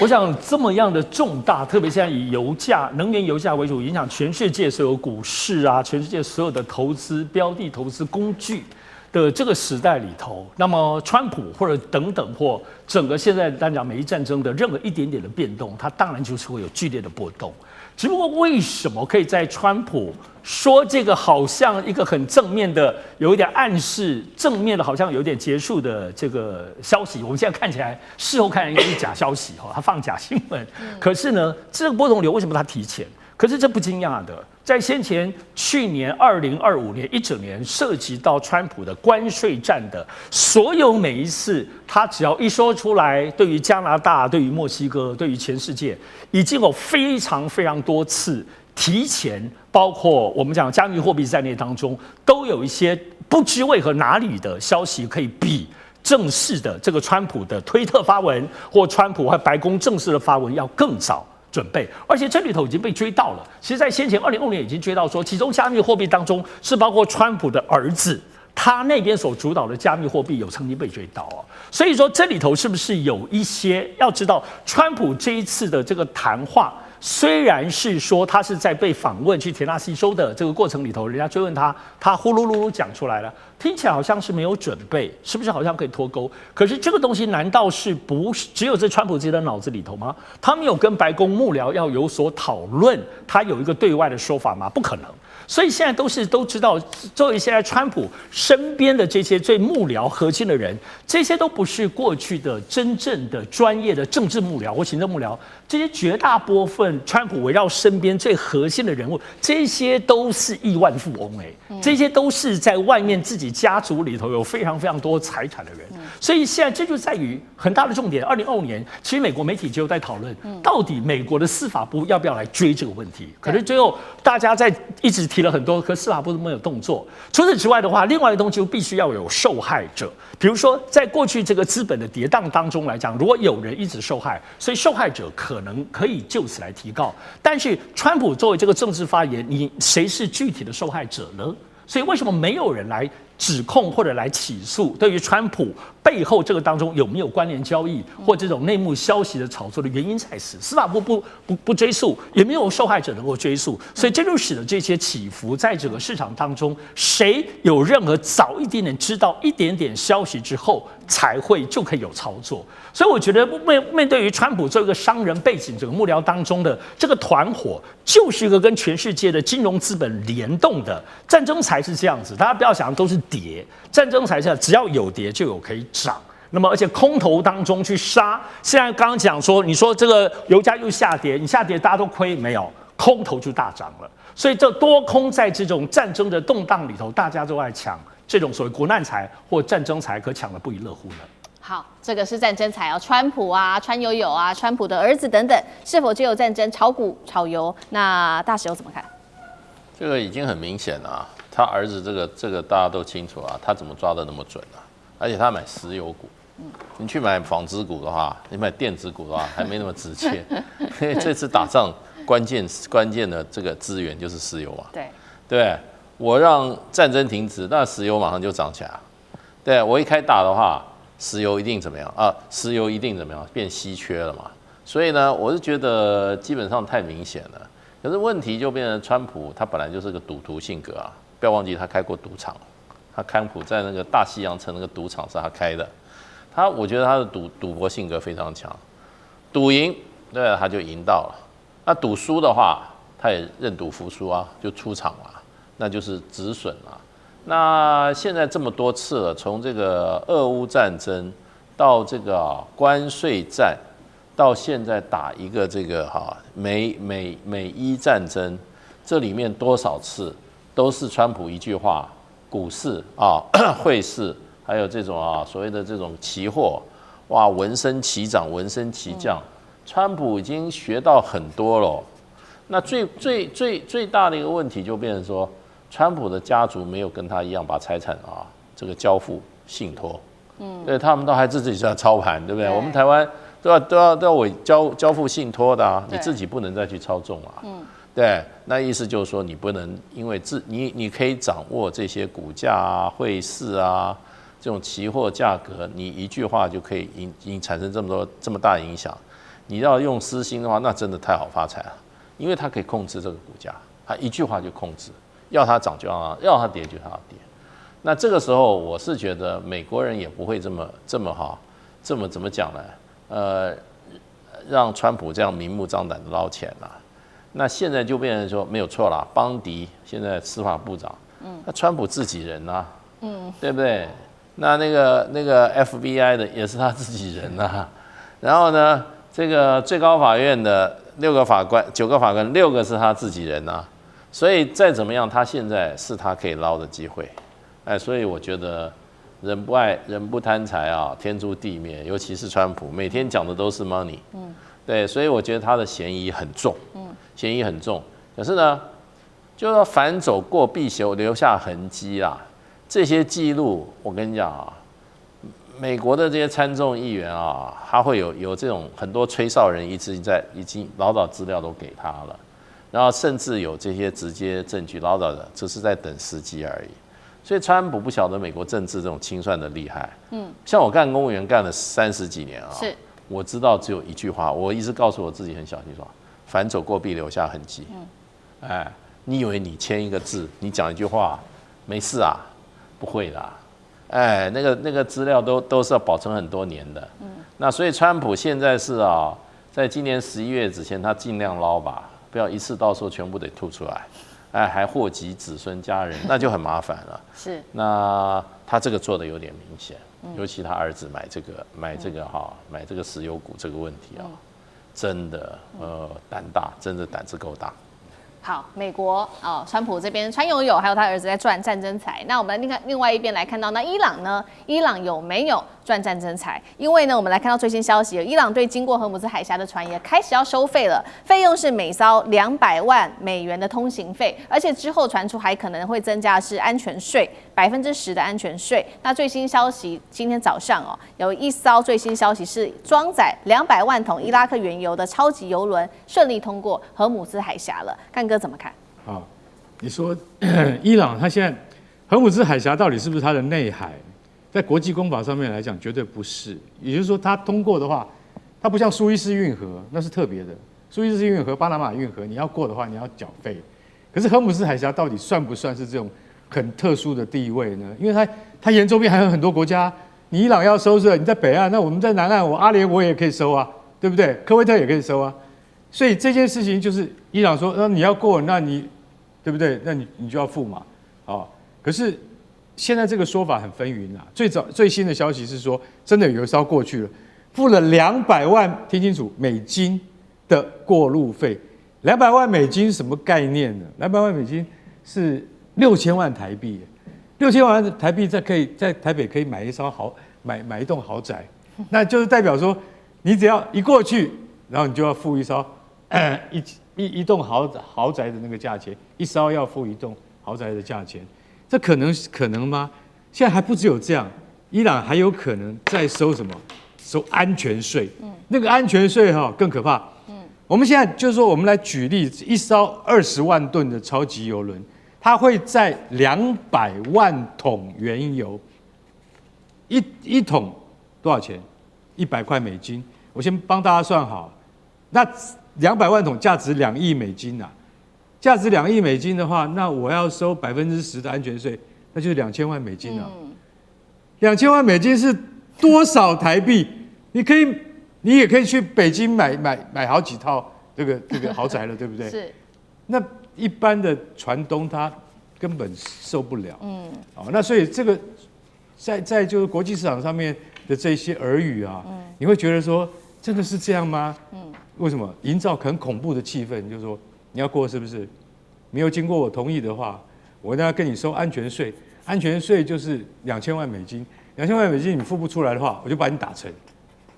我想這麼樣的重大，特別現在以油價、能源油價為主，影響全世界所有股市啊，全世界所有的投資標的、投資工具的這個時代裡頭，那麼川普或者等等或整個現在單講美伊戰爭的任何一點點的變動，它當然就是會有劇烈的波動。只不過為什麼可以在川普說這個好像一個很正面的，有一點暗示正面的，好像有點結束的這個消息，我們現在看起來事後看應該是假消息哈，他放假新聞。可是呢，這個波動流為什麼他提前？可是這不驚訝的，在先前去年2025年一整年涉及到川普的關稅戰的所有每一次，他只要一說出來，對於加拿大、對於墨西哥、對於全世界，已經有非常非常多次提前，包括我們講加密貨幣在內當中，都有一些不知為何哪裡的消息可以比正式的這個川普的推特發文或川普和白宮正式的發文要更早準備，而且這裡頭已經被追到了。其實，在先前2025年已經追到說，其中加密貨幣當中是包括川普的兒子，他那邊所主導的加密貨幣有曾經被追到啊。所以說，這裡頭是不是有一些要知道，川普這一次的這個談話，雖然是說他是在被訪問去田納西州的這個過程裡頭，人家追問他，他呼嚕嚕講出來了，聽起來好像是沒有準備，是不是好像可以脫鈎？可是這個東西難道是不是只有在川普自己的腦子裡頭嗎？他沒有跟白宮幕僚要有所討論，他有一個對外的說法嗎？不可能。所以現在都知道，作為現在川普身邊的這些最幕僚核心的人，這些都不是過去的真正的專業的政治幕僚或行政幕僚，這些絕大部分川普圍繞身邊最核心的人物，這些都是億萬富翁這些都是在外面自己家族裡頭有非常非常多財產的人。所以現在這就在於很大的重點。2025年，其實美國媒體就在討論，到底美國的司法部要不要來追這個問題？可是最後大家在一直提了很多，可司法部都沒有動作。除此之外的話，另外的東西就必須要有受害者。比如說，在過去這個資本的跌宕當中來講，如果有人一直受害，所以受害者可能可以就此來提告。但是川普作為這個政治發言，你誰是具體的受害者呢？所以為什麼沒有人來指控或者來起訴？對於川普背後這個當中有沒有關聯交易或這種內幕消息的炒作的原因在此，司法部不追訴，也沒有受害者能夠追訴，所以這就使得這些起伏在整個市場當中，誰有任何早一點點知道一點點消息之後，才會就可以有操作。所以我覺得面對於川普作為一個商人背景，整個幕僚當中的這個團夥，就是一個跟全世界的金融資本聯動的戰爭才是這樣子。大家不要想都是跌，戰爭才是只要有跌就有可以漲。那麼而且空頭當中去殺，現在剛剛講說，你說這個油價又下跌，你下跌大家都虧，沒有，空頭就大漲了。所以這多空在這種戰爭的動盪裡頭，大家都在搶這種所謂國難財或戰爭財，可搶得不亦樂乎呢？好，這個是戰爭財哦，川普啊、川友友啊、川普的兒子等等，是否藉由戰爭炒股、炒油？那大石油怎麼看？這個已經很明顯了啊，他兒子這個大家都清楚啊，他怎麼抓得那麼準啊？而且他買石油股，你去買紡織股的話，你買電子股的話，還沒那麼直接，因為這次打仗關鍵的這個資源就是石油嘛。對，我讓戰爭停止，那石油馬上就漲起來。對，我一開打的話，石油一定怎麼樣啊？石油一定怎麼樣？變稀缺了嘛。所以呢，我是覺得基本上太明顯了。可是問題就變成川普他本來就是個賭徒性格啊，不要忘記他開過賭場，川普在那個大西洋城那個賭場是他開的。我覺得他的賭博性格非常強，賭贏對他就贏到了，那賭輸的話他也認賭服輸啊，就出場了，那就是止損了。那現在這麼多次了，從這個俄烏戰爭到這個關稅戰，到現在打一個這個美伊戰爭，這裡面多少次都是川普一句話，股市啊、匯市。還有這種所謂的這種期貨，哇，聞聲起漲，聞聲起降。川普已經學到很多了。那最大的一個問題就變成說，川普的家族沒有跟他一樣把財產這個交付信託，對，他們都還自己在操盤，對不對？我們台灣都要我交付信託的你自己不能再去操縱啊。對，那意思就是說，你不能因為你可以掌握這些股價啊、匯市啊。這種期貨價格，你一句話就可以產生這麼大影響。你要用私心的話，那真的太好發財了，因為它可以控制這個股價，它一句話就控制，要它漲就讓它，要它跌就讓它跌。那這個時候，我是覺得美國人也不會這麼怎麼講呢？讓川普這樣明目張膽的撈錢啊。那現在就變成說沒有錯啦，邦迪現在司法部長，那川普自己人啊，對不對？那個 FBI 的也是他自己人啊，然後呢，這個最高法院的9個法官，6個是他自己人啊，所以再怎麼樣，他現在是他可以撈的機會，所以我覺得人不貪財啊，天誅地滅，尤其是川普，每天講的都是 money，對，所以我覺得他的嫌疑很重，嫌疑很重，可是呢，就說凡走過必留下痕跡啦。這些記錄，我跟你講美國的這些參眾議員他會有這種很多吹哨人已經老早資料都給他了，然後甚至有這些直接證據，老早的只是在等時機而已。所以川普不曉得美國政治這種清算的厲害。像我幹公務員幹了30幾年是，我知道只有一句話，我一直告訴我自己很小心說，凡走過必留下痕跡。你以為你簽一個字，你講一句話沒事啊？不會啦，那個資料都是要保存很多年的。那所以川普現在是在今年11月之前，他盡量撈吧，不要一次到時候全部得吐出來，還禍及子孫家人，那就很麻煩了。是，那他這個做的有點明顯，尤其他兒子買這個石油股這個問題真的膽大，真的膽子夠大。好，美國川普這邊川友還有他兒子在賺戰爭財。那我們另外一邊來看到，那伊朗呢？伊朗有沒有賺戰爭財？因為呢，我們來看到最新消息，伊朗對經過荷姆茲海峽的船也開始要收費了，費用是每艘200萬美元的通行費，而且之後傳出還可能會增加的是安全稅，10%的安全稅。那最新消息，今天早上有一艘最新消息是裝載200萬桶伊拉克原油的超級油輪順利通過荷姆茲海峽了。幹哥怎麼看？好，你說伊朗它現在荷姆茲海峽到底是不是它的內海？在國際公法上面來講，絕對不是。也就是說，它通過的話，它不像蘇伊士運河，那是特別的。蘇伊士運河、巴拿馬運河，你要過的話，你要繳費。可是荷姆茲海峽到底算不算是這種很特殊的地位呢？因為它沿周邊還有很多國家，你伊朗要收稅，你在北岸，那我們在南岸，阿联酋也可以收啊，對不对？科威特也可以收啊。所以這件事情就是伊朗說，你要過，那你對不對？那你就要付嘛，可是現在這個說法很紛紜啊。最新的消息是說，真的有一艘過去了，付了200萬，聽清楚，美金的過路費。200萬美金是什麼概念呢？200萬美金是6000萬台幣，6000萬台幣在台北可以買一棟豪宅，那就是代表說，你只要一過去，然後你就要付一艘。一棟豪宅的那個價錢，一艘要付一棟豪宅的價錢，這可能嗎？現在還不只有這樣，伊朗還有可能再收什麼？收安全稅。那個安全稅更可怕。我們現在就是說，我們來舉例，一艘20萬噸的超級油輪，它會載200萬桶原油一桶多少錢？100塊美金。我先幫大家算好，那200万桶價值2億美金啊，價值2億美金的話，那我要收10%的安全稅，那就是2000萬美金啊。2000萬美金是多少台幣？你也可以去北京買好幾套這個豪宅了，對不对？是。那一般的船東他根本受不了。那所以這個在就是國際市場上面的這些耳語啊，你會覺得說真的是這樣嗎？為什麼營造很恐怖的氣氛？就是說你要過是不是？沒有經過我同意的話，我一定要跟你收安全稅。安全稅就是2000萬美金，2000萬美金你付不出來的話，我就把你打沉。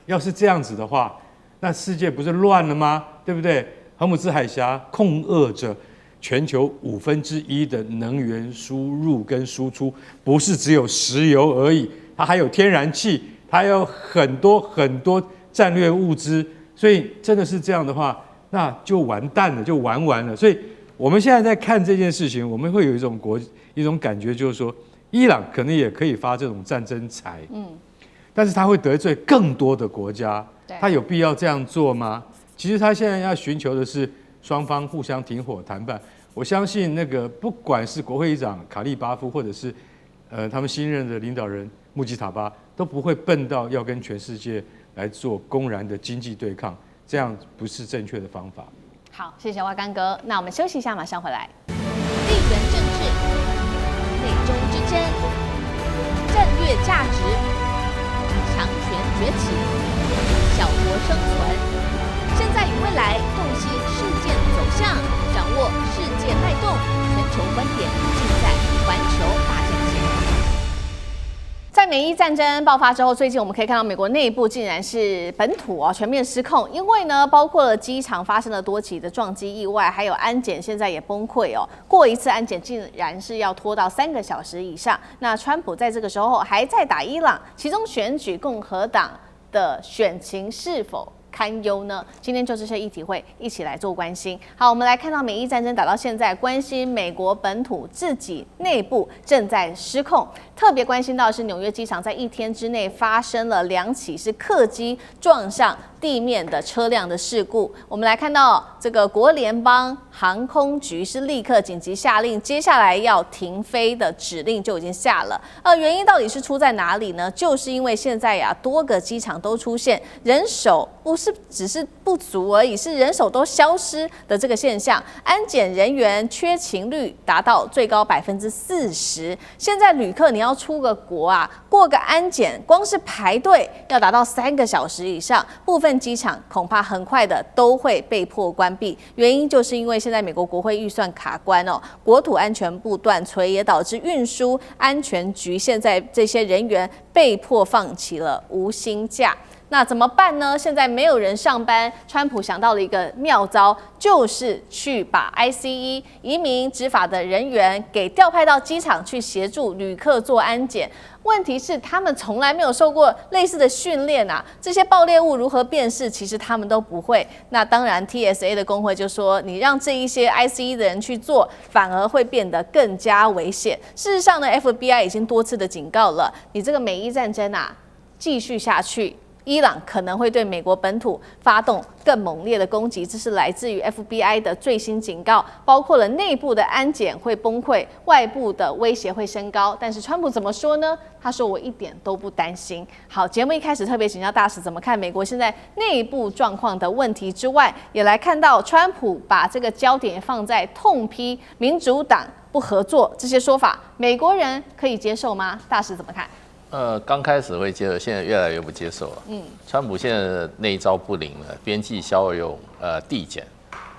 要是這樣子的話，那世界不是亂了嗎？對不對？荷姆茲海峽控扼着全球1/5的能源輸入跟輸出，不是只有石油而已，它還有天然氣，它還有很多戰略物資。所以真的是這樣的話，那就完蛋了，就玩完了。所以我們現在在看這件事情，我們会有一種感覺，就是說，伊朗可能也可以發这種戰爭財，但是他會得罪更多的國家，他有必要這樣做嗎？其實他現在要尋求的是雙方互相停火談判。我相信那個不管是國會議長卡利巴夫，或者是他們新任的領導人穆吉塔巴，都不會笨到要跟全世界來做公然的經濟對抗，這樣不是正確的方法。好，謝謝蛙乾哥。那我們休息一下，馬上回來。地緣政治、美中之爭、戰略價值、強權崛起、小國生存，現在與未來洞悉事件走向，掌握世界脈動，全球觀點盡在環球大戰線。在美伊戰爭爆發之後，最近我們可以看到美國內部竟然是本土全面失控，因為呢，包括了機場發生了多起的撞擊意外，還有安檢現在也崩潰哦。過一次安檢竟然是要拖到3個小時以上。那川普在這個時候還在打伊朗，其中選舉共和黨的選情是否堪憂呢？今天就這些議題會一起來做關心。好，我們來看到美伊戰爭打到現在，關心美國本土自己內部正在失控，特別關心到的是紐約機場在1天之內發生了2起是客機撞上地面的車輛的事故。我們來看到這個國聯邦航空局是立刻緊急下令，接下來要停飛的指令就已經下了。原因到底是出在哪裡呢？就是因為現在多個機場都出現人手不是只是不足而已，是人手都消失的這個現象，安檢人員缺勤率達到最高40%。現在旅客你要出個國過個安檢，光是排隊要達到3個小時以上，部分機場恐怕很快的都會被迫關閉。原因就是因為現在美國國會預算卡關國土安全部斷炊，也導致運輸安全局現在這些人員被迫放棄了無薪假。那怎麼辦呢？現在沒有人上班，川普想到了一個妙招，就是去把 ICE 移民執法的人員給調派到機場去協助旅客做安檢。問題是他們從來沒有受過類似的訓練這些爆裂物如何辨識，其實他們都不會。那當然 TSA 的工會就說，你讓這一些 ICE 的人去做，反而會變得更加危險。事實上呢， FBI 已經多次的警告了，你這個美伊戰爭繼續下去，伊朗可能會對美國本土發動更猛烈的攻擊，這是來自於 FBI 的最新警告，包括了內部的安檢會崩潰，外部的威脅會升高。但是川普怎麼說呢？他說我一點都不擔心。好，節目一開始特別請教大使怎麼看美國現在內部狀況的問題之外，也來看到川普把這個焦點放在痛批民主黨不合作這些說法，美國人可以接受嗎？大使怎麼看？剛開始會接受，現在越來越不接受了。川普現在的那一招不靈了，邊際效用遞減，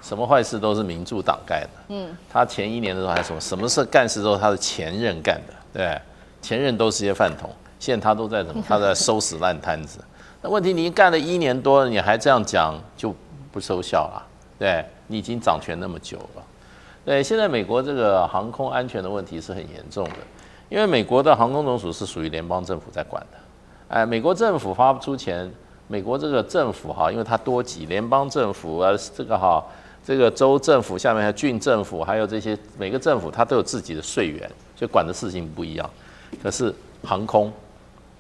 什麼壞事都是民主黨幹的。他前1年的時候還說，什麼事幹事都是他的前任幹的，對，前任都是些飯桶，現在他都在什麼？他在收拾爛攤子。那問題你幹了1年多了，你還這樣講就不收效了，對，你已經掌權那麼久了。對，現在美國這個航空安全的問題是很嚴重的。因為美國的航空總署是屬於聯邦政府在管的，美國政府發不出錢，美國這個政府因為它多級，聯邦政府這個州政府下面還有郡政府，還有這些每個政府它都有自己的稅源，所以管的事情不一樣。可是航空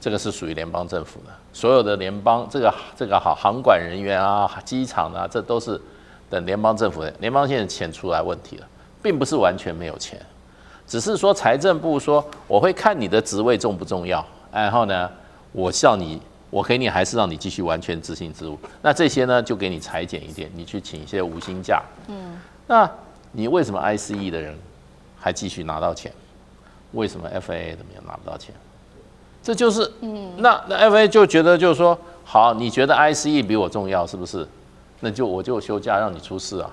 這個是屬於聯邦政府的，所有的聯邦這個好航管人員啊、機場啊，這都是等聯邦政府的。联邦現在錢出來問題了，並不是完全沒有錢，只是說財政部說我會看你的職位重不重要，然後呢，我給你還是讓你繼續完全執行職務。那這些呢，就給你裁減一點，你去請一些無薪假。那你為什麼 ICE 的人還繼續拿到錢？為什麼 FAA 的沒有拿不到錢？這就是，那 FAA 就覺得就是說，好，你覺得 ICE 比我重要是不是？那我就休假讓你出事啊！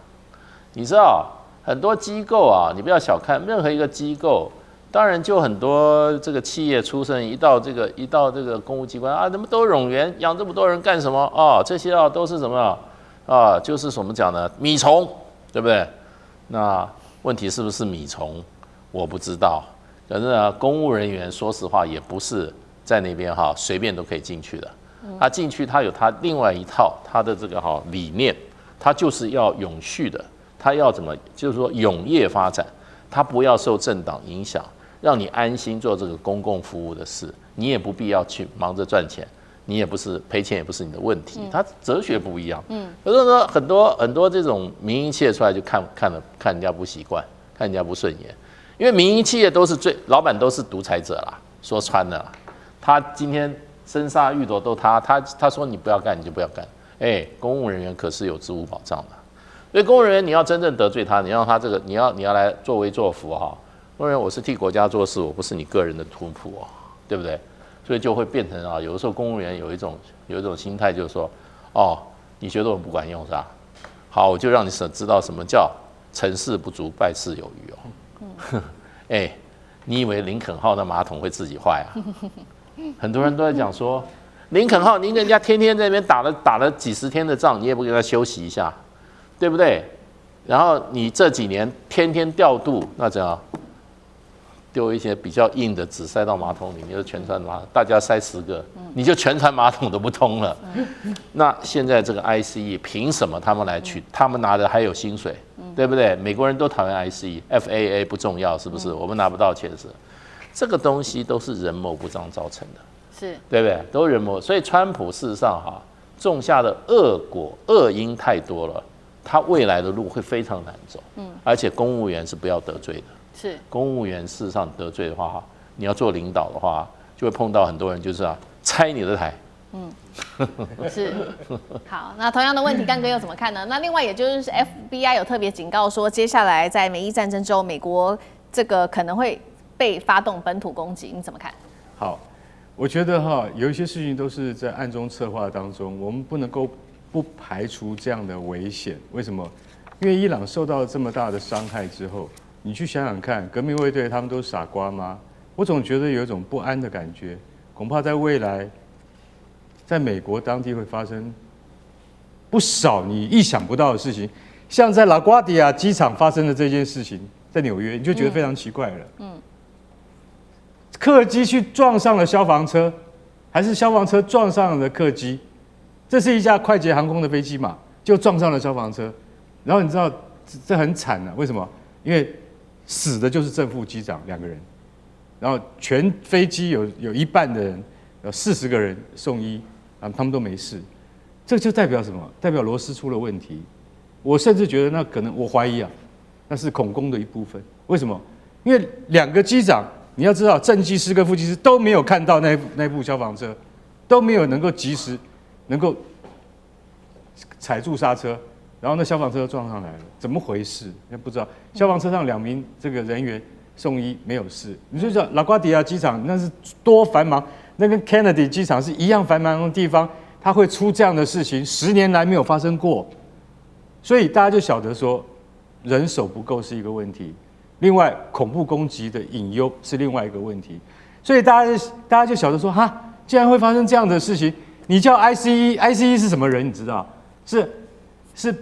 你知道很多機構啊，你不要小看任何一個機構。當然，就很多這個企業出身，一到這個公務機關啊，怎麼都冗員，養這麼多人幹什麼？哦，這些啊都是什麼啊？就是什麼講呢？米蟲，對不對？那問題是不是米蟲？我不知道。可是呢，公務人員說實話也不是在那邊哈隨便都可以進去的。他進去，他有他另外一套他的這個理念，他就是要永續的，他要怎么就是說永業發展，他不要受政党影響。讓你安心做這個公共服務的事，你也不必要去忙着賺錢，你也不是賠錢，也不是你的問題。它哲學不一樣。可是呢，很多這種民營企業出來就看人家不習慣，看人家不順眼，因為民營企業都是老闆都是獨裁者啦，說穿了啦，他今天生殺予奪都他說你不要幹你就不要幹。公務人員可是有職務保障的，所以公務人員你要真正得罪他，你讓他這個你要來作威作福哈。因为我是替國家做事，我不是你個人的圖譜哦，對不對？所以就會變成啊，有的時候公務員有一種心態，就是說，哦，你覺得我不管用是吧？好，我就讓你知道什麼叫成事不足敗事有餘哦。你以為林肯號的馬桶會自己壞啊？很多人都在講說，林肯號，人家天天在那邊打了幾十天的仗，你也不給他休息一下，對不對？然後你這幾年天天調度，那怎樣？丟一些比較硬的紙塞到馬桶裡，你就全船馬桶，大家塞10個，你就全船馬桶都不通了。那現在這個 ICE 憑什麼他們來取？他們拿的還有薪水，對不對？美國人都討厭 ICE，FAA 不重要是不是？我們拿不到錢是，這個東西都是人謀不臧造成的，是對不對？都是人謀，所以川普事實上種下的惡因太多了，他未來的路會非常難走。而且公務員是不要得罪的。是公務員事實上得罪的話，你要做領導的話，就會碰到很多人就是拆你的台。是。好，那同樣的問題，幹哥又怎麼看呢？那另外也就是 FBI 有特別警告說，接下來在美伊戰爭之後，美國這個可能會被發動本土攻擊，你怎麼看？好，我覺得有一些事情都是在暗中策劃當中，我們不能夠不排除這樣的危險。為什麼？因為伊朗受到了這麼大的傷害之後。你去想想看，革命衛隊他們都是傻瓜嗎？我總覺得有一種不安的感覺，恐怕在未來，在美國當地會發生不少你意想不到的事情，像在拉瓜迪亞機場發生的這件事情，在紐約你就覺得非常奇怪了。客機去撞上了消防車，還是消防車撞上了客機？這是一架快捷航空的飛機嘛，就撞上了消防車，然後你知道這很慘啊，為什麼？因為死的就是正副機長2個人，然後全飛機有一半的人，有40個人送醫，啊，他們都沒事，這就代表什麼？代表螺絲出了問題。我甚至覺得那可能，我懷疑那是恐攻的一部分。為什麼？因為2個機長，你要知道，正機師跟副機師都沒有看到那部消防車，都沒有能夠及時能夠踩住剎車。然後那消防車撞上來了，怎麼回事？也不知道。消防車上2名這個人員送醫沒有事。你就說拉瓜迪亞機場那是多繁忙，那跟 Kennedy 機場是一樣繁忙的地方，它會出這樣的事情，10年來沒有發生過。所以大家就曉得說，人手不夠是一個問題，另外恐怖攻擊的隱憂是另外一個問題。所以大家就曉得說，既然會發生這樣的事情，你叫 ICE 是什麼人？你知道是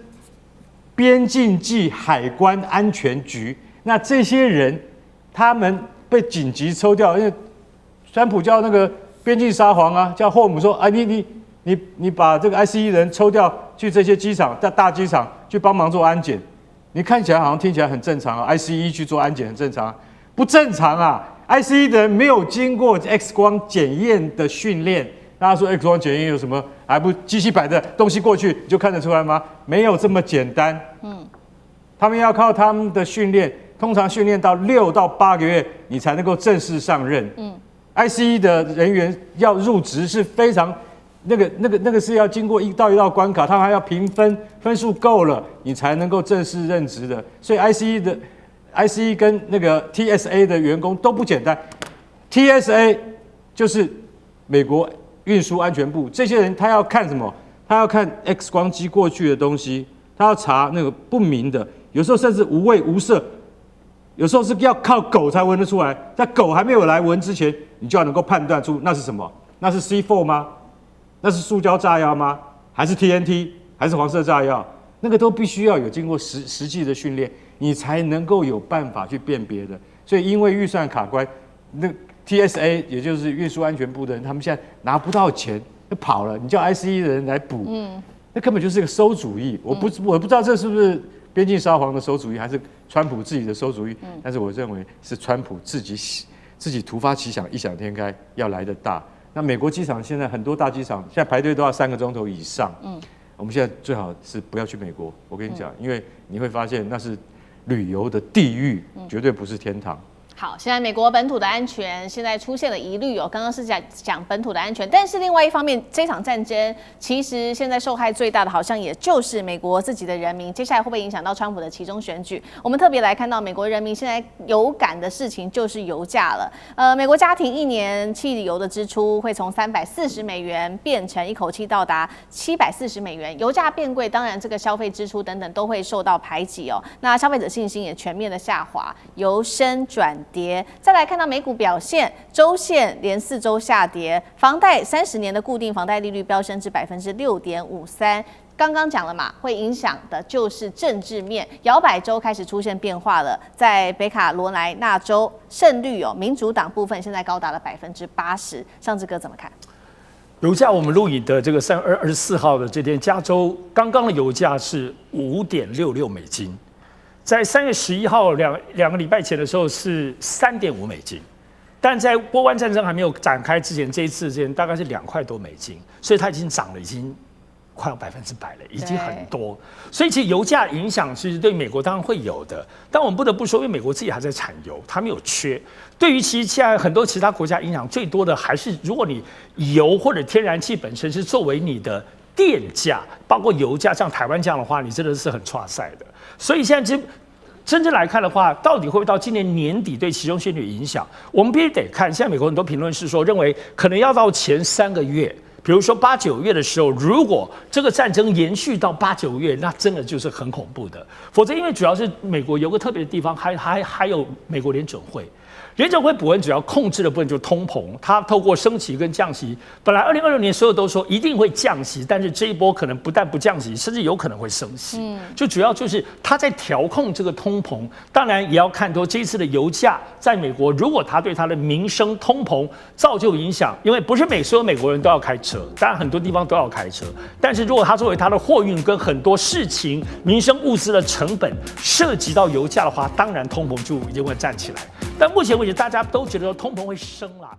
邊境暨海關安全局。那這些人他們被緊急抽調，因為川普叫那個邊境沙皇叫霍姆說你把這個 ICE 人抽調去這些機場大機場去幫忙做安檢。你看起來好像聽起來很正常ICE 去做安檢很正常，不正常啊！ ICE 的人沒有經過 X 光檢驗的訓練。大家說 X 光檢驗有什麼？還不機器擺的東西過去你就看得出來嗎？沒有這麼簡單。他們要靠他們的訓練，通常訓練到6到8個月，你才能夠正式上任。ICE 的人員要入職是非常那個是要經過一道關卡，他們還要評分，分數夠了，你才能夠正式任職的。所以 ICE 跟那個 TSA 的員工都不簡單。TSA 就是美國運輸安全部，這些人他要看什麼？他要看 X 光機過去的東西，他要查那個不明的，有時候甚至無味無色，有時候是要靠狗才聞得出來。在狗還沒有來聞之前，你就要能夠判斷出那是什麼？那是 C4 嗎？那是塑膠炸藥嗎？還是 TNT？ 還是黃色炸藥？那個都必須要有經過實際的訓練，你才能夠有辦法去辨別的。所以因為預算卡關，那 TSA 也就是運輸安全部的人，他們現在拿不到錢，就跑了。你叫 ICE 的人來補，那根本就是個餿主意。我不知道這是不是邊境沙皇的餿主意，還是川普自己的餿主意？但是我認為是川普自己突發奇想，異想天開要來得大。那美國機场現在很多大機場現在排隊都要3個鐘頭以上。我們現在最好是不要去美國。我跟你講，因為你會發現那是旅遊的地獄，絕對不是天堂。好，現在美國本土的安全現在出現了疑慮哦。剛剛是講本土的安全，但是另外一方面，這場戰爭其實現在受害最大的好像也就是美國自己的人民。接下來會不會影響到川普的期中選舉？我們特別來看到美國人民現在有感的事情就是油價了。美國家庭1年汽油的支出會從$340變成一口氣到達$740。油價變貴，當然這個消費支出等等都會受到排擠哦。那消費者信心也全面的下滑，由升轉跌。再來看到美股表現，週線連4週下跌，房貸30年的固定房貸利率飆升至6.53%。剛剛講了嘛，會影響的就是政治面，搖擺州開始出現變化了。在北卡羅來納州，勝率民主黨部分現在高達了80%。尚志哥怎麼看？油價我們錄影的這個3月24號的這天，加州剛剛的油價是$5.66。在3月11號兩個禮拜前的時候是$3.5，但在波灣戰爭還沒有展開之前，這一次之前大概是$2多，所以它已經漲了，已經快要100%了，已經很多。所以其實油價影響其實對美國當然會有的，但我們不得不說，因為美國自己還在產油，它沒有缺。對於其實現在很多其他國家影響最多的還是，如果你油或者天然氣本身是作為你的電價，包括油價，像台灣這樣的話，你真的是很挫賽的。所以現在真正來看的話，到底会不會到今年年底對期中選舉影響？我們必須得看。現在美國很多評論是說，認為可能要到前3個月，比如說8、9月的時候，如果這個戰爭延續到8、9月，那真的就是很恐怖的。否則，因為主要是美國有個特別的地方，還有美國聯準會。聯準會主要控制的部分就是通膨，它透過升息跟降息，本來2026年所有都說一定會降息，但是這一波可能不但不降息，甚至有可能會升息。就主要就是它在調控這個通膨，當然也要看多這一次的油價在美國，如果它對它的民生通膨造就影響，因為不是所有美國人都要開車，當然很多地方都要開車，但是如果它作為它的貨運跟很多事情民生物資的成本涉及到油價的話，當然通膨就一定會站起來。但目前為止，大家都覺得通膨會升啦。